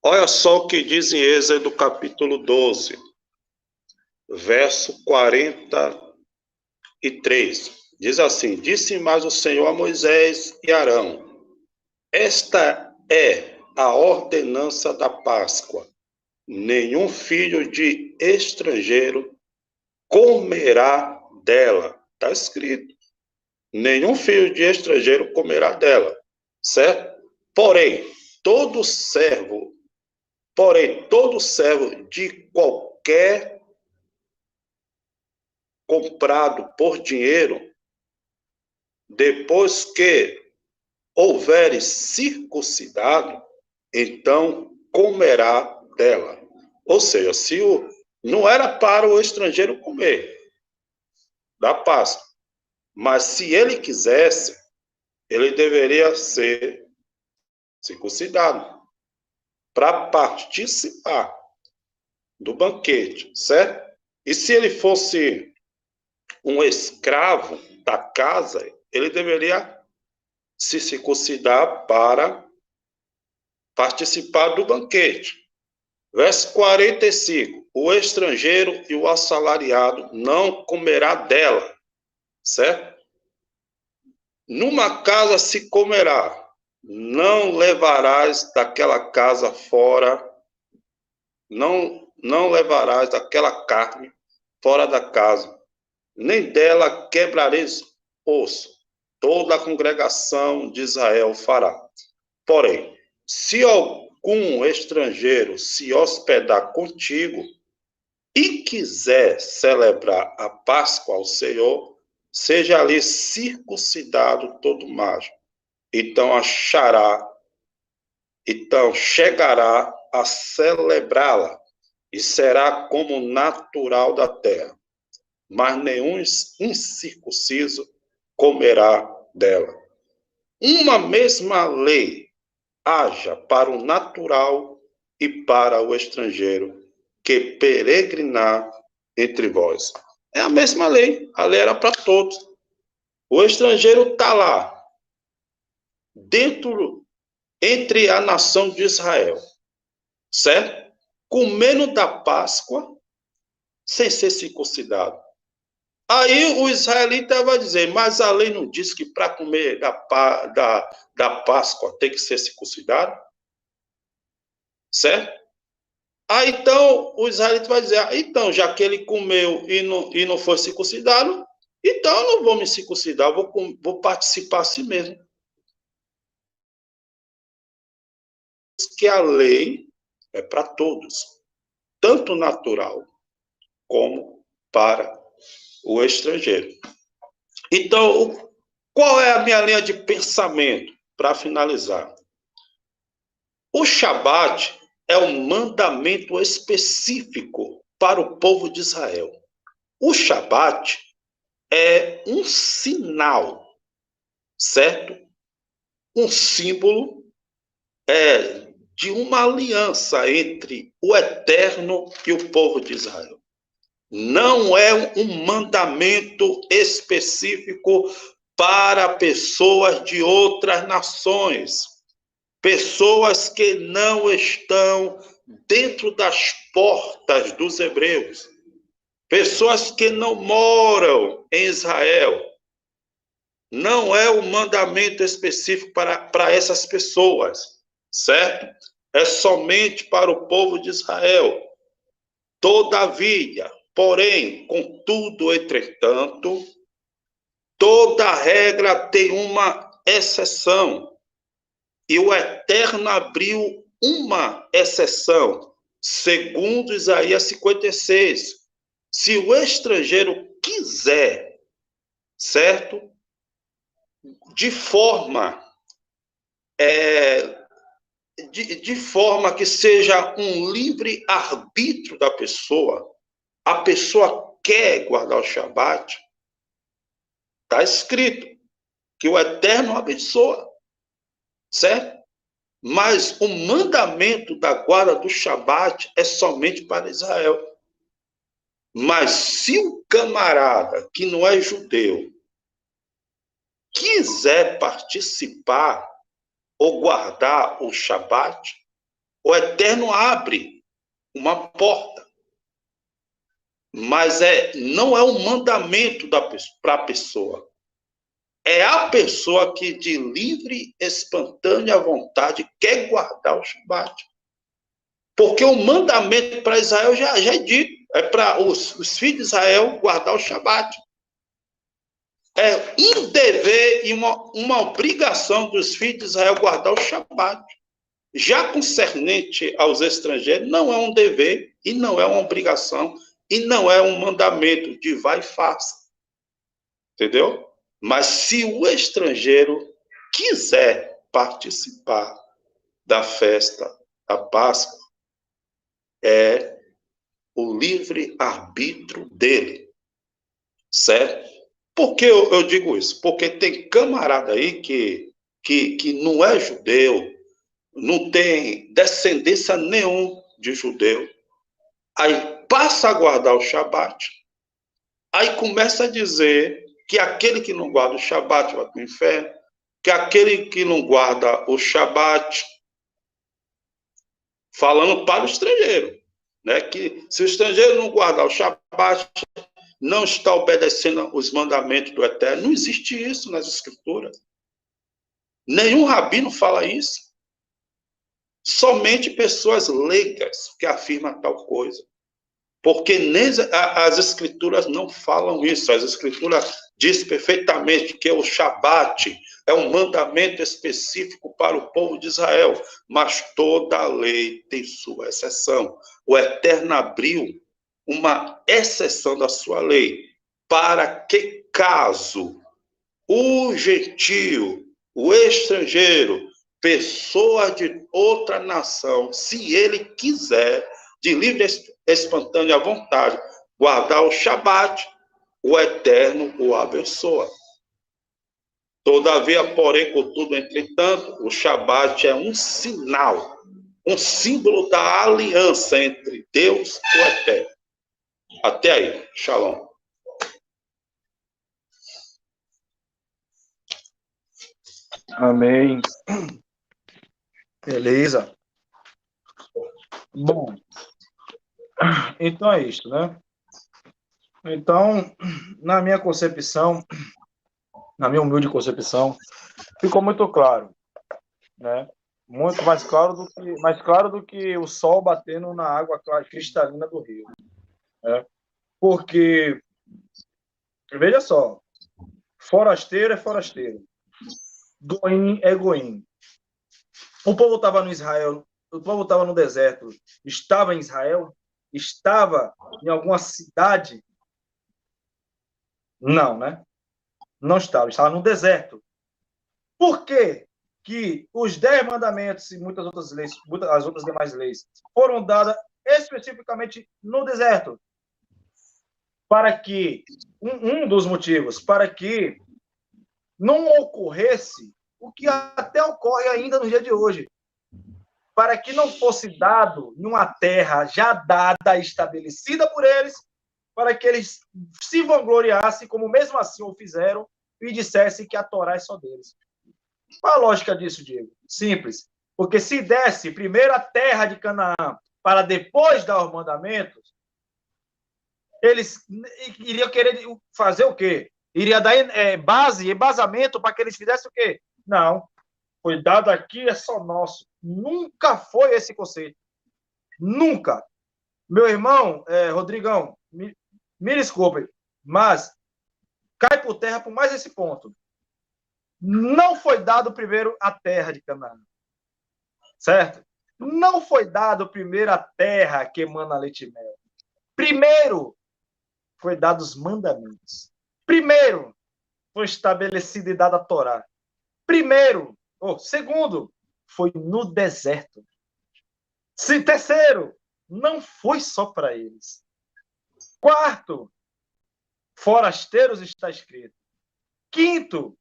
Olha só o que diz em Êxodo capítulo 12, verso 43. Diz assim: Disse mais o Senhor a Moisés e Arão: Esta é a ordenança da Páscoa. Nenhum filho de estrangeiro comerá dela. Está escrito. Nenhum filho de estrangeiro comerá dela. Certo? Porém, todo servo de qualquer comprado por dinheiro, depois que houveres circuncidado, então comerá dela. Ou seja, não era para o estrangeiro comer da Páscoa, mas se ele quisesse, ele deveria ser circuncidado para participar do banquete, certo? E se ele fosse um escravo da casa, ele deveria se circuncidar para participar do banquete. Verso 45. O estrangeiro e o assalariado não comerá dela, certo? Numa casa se comerá, não levarás daquela casa fora, não levarás daquela carne fora da casa, nem dela quebrareis osso. Toda a congregação de Israel fará. Porém, se algum estrangeiro se hospedar contigo e quiser celebrar a Páscoa ao Senhor, seja ali circuncidado todo macho. Então chegará a celebrá-la e será como natural da terra. Mas nenhum incircunciso comerá dela. Uma mesma lei haja para o natural e para o estrangeiro que peregrinar entre vós. É a mesma lei, a lei era para todos. O estrangeiro está lá, entre a nação de Israel, certo? Comendo da Páscoa, sem ser circuncidado. Aí o israelita vai dizer, mas a lei não diz que para comer da Páscoa tem que ser circuncidado? Certo? Aí então o israelita vai dizer, então, já que ele comeu e não foi circuncidado, então eu não vou me circuncidar, vou participar assim mesmo. Que a lei é para todos, tanto natural como para o estrangeiro. Então, qual é a minha linha de pensamento para finalizar? O Shabat é um mandamento específico para o povo de Israel. O Shabat é um sinal, certo? Um símbolo de uma aliança entre o Eterno e o povo de Israel. Não é um mandamento específico para pessoas de outras nações, pessoas que não estão dentro das portas dos hebreus. pessoas que não moram em Israel. Não é um mandamento específico para essas pessoas, certo? É somente para o povo de Israel. Todavia, porém, contudo, entretanto, toda regra tem uma exceção. E o Eterno abriu uma exceção, segundo Isaías 56. Se o estrangeiro quiser, certo? De forma de forma que seja um livre arbítrio da pessoa, a pessoa quer guardar o Shabat, está escrito que o Eterno abençoa, certo? Mas o mandamento da guarda do Shabat é somente para Israel. Mas se o camarada que não é judeu quiser participar ou guardar o Shabat, o Eterno abre uma porta. Mas não é um mandamento para a pessoa. É a pessoa que de livre, espontânea vontade quer guardar o Shabat. Porque o mandamento para Israel já é dito. É para os filhos de Israel guardar o Shabat. É um dever e uma obrigação dos filhos de Israel guardar o Shabat. Já concernente aos estrangeiros, não é um dever e não é uma obrigação e não é um mandamento de vai e faça. Entendeu? Mas se o estrangeiro quiser participar da festa da Páscoa, é o livre-arbítrio dele. Certo? Por que eu digo isso? Porque tem camarada aí que não é judeu, não tem descendência nenhum de judeu, aí passa a guardar o Shabat, aí começa a dizer que aquele que não guarda o Shabat vai para o inferno, que aquele que não guarda o Shabat, falando para o estrangeiro, né? Que se o estrangeiro não guardar o Shabat, não está obedecendo os mandamentos do Eterno. Não existe isso nas Escrituras. Nenhum rabino fala isso. Somente pessoas leigas que afirmam tal coisa. Porque nem as Escrituras não falam isso. As Escrituras dizem perfeitamente que o Shabat é um mandamento específico para o povo de Israel. Mas toda lei tem sua exceção. O Eterno abriu uma exceção da sua lei, para que caso o gentio, o estrangeiro, pessoa de outra nação, se ele quiser, de livre espontânea vontade, guardar o Shabat, o Eterno o abençoa. Todavia, porém, contudo, entretanto, o Shabat é um sinal, um símbolo da aliança entre Deus e o Eterno. Até aí. Shalom. Amém. Beleza. Bom, então é isto, né? Então, na minha concepção, na minha humilde concepção, ficou muito claro, né? Muito mais claro do que o sol batendo na água cristalina do rio, né? Porque, veja só, forasteiro é forasteiro, goim é goim. O povo estava no Israel, o povo estava no deserto, estava em Israel, estava em alguma cidade? Não, né? Não estava no deserto. Por quê que os 10 mandamentos e muitas outras leis, as outras demais leis, foram dadas especificamente no deserto? Para que, um dos motivos, para que não ocorresse o que até ocorre ainda no dia de hoje, para que não fosse dado em uma terra já dada, estabelecida por eles, para que eles se vangloriassem, como mesmo assim o fizeram, e dissessem que a Torá é só deles. Qual a lógica disso, Diego? Simples. Porque se desse primeiro a terra de Canaã, para depois dar os mandamentos, Eles iriam querer fazer o quê? Iria dar embasamento para que eles fizessem o quê? Não. Foi dado aqui, é só nosso. Nunca foi esse conceito. Nunca. Meu irmão, Rodrigão, me desculpe, mas cai por terra por mais esse ponto. Não foi dado primeiro a terra de Canaã. Certo? Não foi dado primeiro a terra que emana leite e mel. Primeiro foi dado os mandamentos. Primeiro foi estabelecido e dada a Torá. Segundo, foi no deserto. Terceiro, não foi só para eles. Quarto, forasteiros está escrito. Quinto,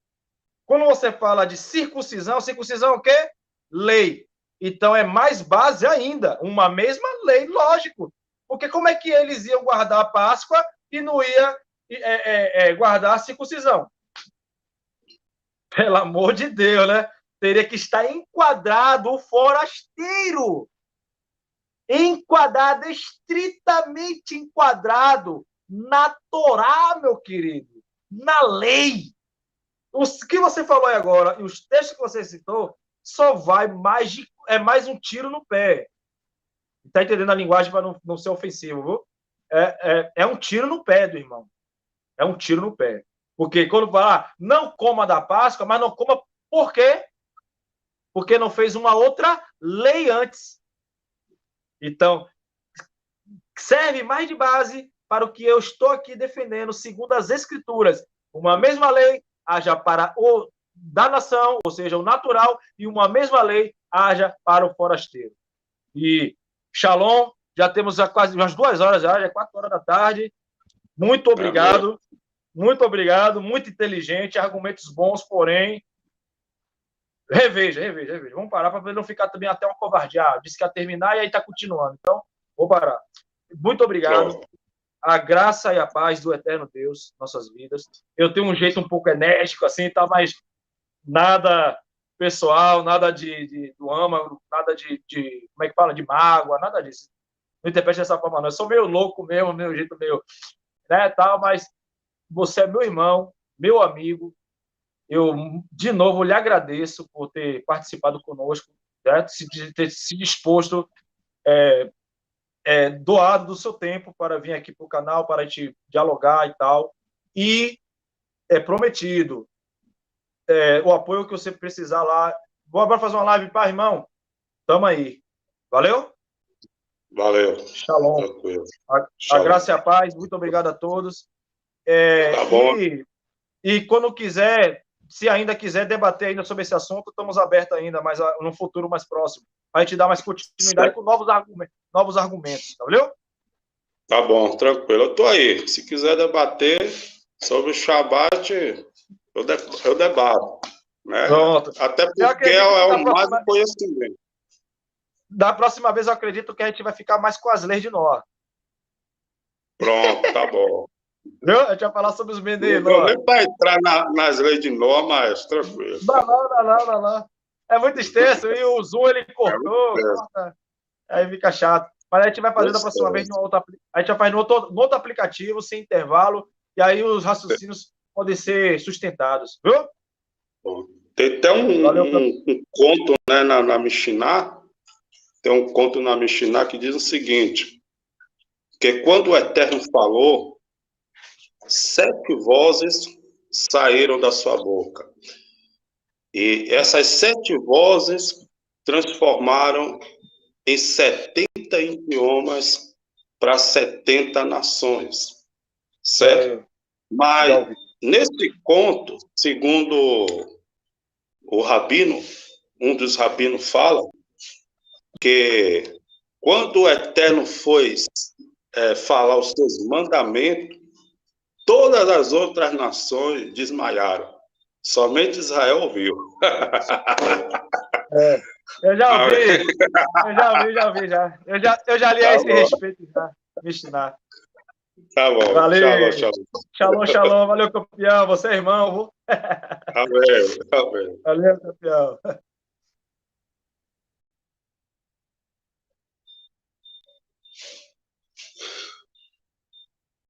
quando você fala de circuncisão é o quê? Lei. Então é mais base ainda, uma mesma lei, lógico. Porque como é que eles iam guardar a Páscoa e não ia guardar a circuncisão? Pelo amor de Deus, né? Teria que estar enquadrado o forasteiro. Enquadrado, estritamente enquadrado na Torá, meu querido. Na lei. O que você falou aí agora, e os textos que você citou, só vai mais um tiro no pé. Está entendendo a linguagem para não ser ofensivo, viu? É um tiro no pé do irmão. É um tiro no pé. Porque quando fala, não coma da Páscoa, mas não coma por quê? Porque não fez uma outra lei antes. Então, serve mais de base para o que eu estou aqui defendendo, segundo as Escrituras. Uma mesma lei haja para o da nação, ou seja, o natural, e uma mesma lei haja para o forasteiro. E Shalom, já temos quase umas 2 horas, já é 4 horas da tarde. Muito obrigado. Muito obrigado, muito inteligente, argumentos bons, porém. Reveja. Vamos parar para não ficar também até uma covardia. Disse que ia terminar e aí está continuando. Então, vou parar. Muito obrigado. Pronto. A graça e a paz do eterno Deus em nossas vidas. Eu tenho um jeito um pouco enérgico, assim, tá, mas nada pessoal, nada do âmago, nada como é que fala? De mágoa, nada disso. Não interprete dessa forma, não. Eu sou meio louco mesmo, meu jeito meio, né, tal, mas você é meu irmão, meu amigo. Eu, de novo, lhe agradeço por ter participado conosco, né, ter se disposto, doado do seu tempo para vir aqui para o canal, para a gente dialogar e tal. E é prometido o apoio que você precisar lá. Vou agora fazer uma live, pá, irmão. Tamo aí. Valeu? Valeu. Shalom. Tranquilo. A graça e a paz. Muito obrigado a todos. Tá bom. E quando quiser, se ainda quiser debater ainda sobre esse assunto, estamos abertos ainda, mas no futuro mais próximo. Para a gente dar mais continuidade com novos argumentos. Valeu? Tá bom, tranquilo. Eu tô aí. Se quiser debater sobre o Shabat, eu debato. Né? Pronto. Até porque é o mais do conhecimento. Da próxima vez, eu acredito que a gente vai ficar mais com as leis de Noé. Pronto, tá bom. Viu? A gente vai falar sobre os meninos. Não nem para entrar nas leis de Noé, mas tranquilo. Não. É muito extenso. E o Zoom, ele cortou. Aí fica chato. Mas a gente vai fazer da próxima vez a gente vai fazer no outro aplicativo, sem intervalo, e aí os raciocínios podem ser sustentados. Viu? Tem até um conto, né, na Mishnah. Tem um conto na Mishnah que diz o seguinte: que quando o Eterno falou, 7 vozes saíram da sua boca. E essas 7 vozes transformaram em 70 idiomas para 70 nações. Certo? Mas nesse conto, segundo o rabino, um dos rabinos fala que quando o Eterno foi falar os seus mandamentos, todas as outras nações desmaiaram. Somente Israel ouviu. Eu já ouvi. Eu já li a esse respeito. Me ensinar. Tá bom. Valeu. Shalom. Valeu, campeão. Você é irmão. Amém. Valeu, campeão.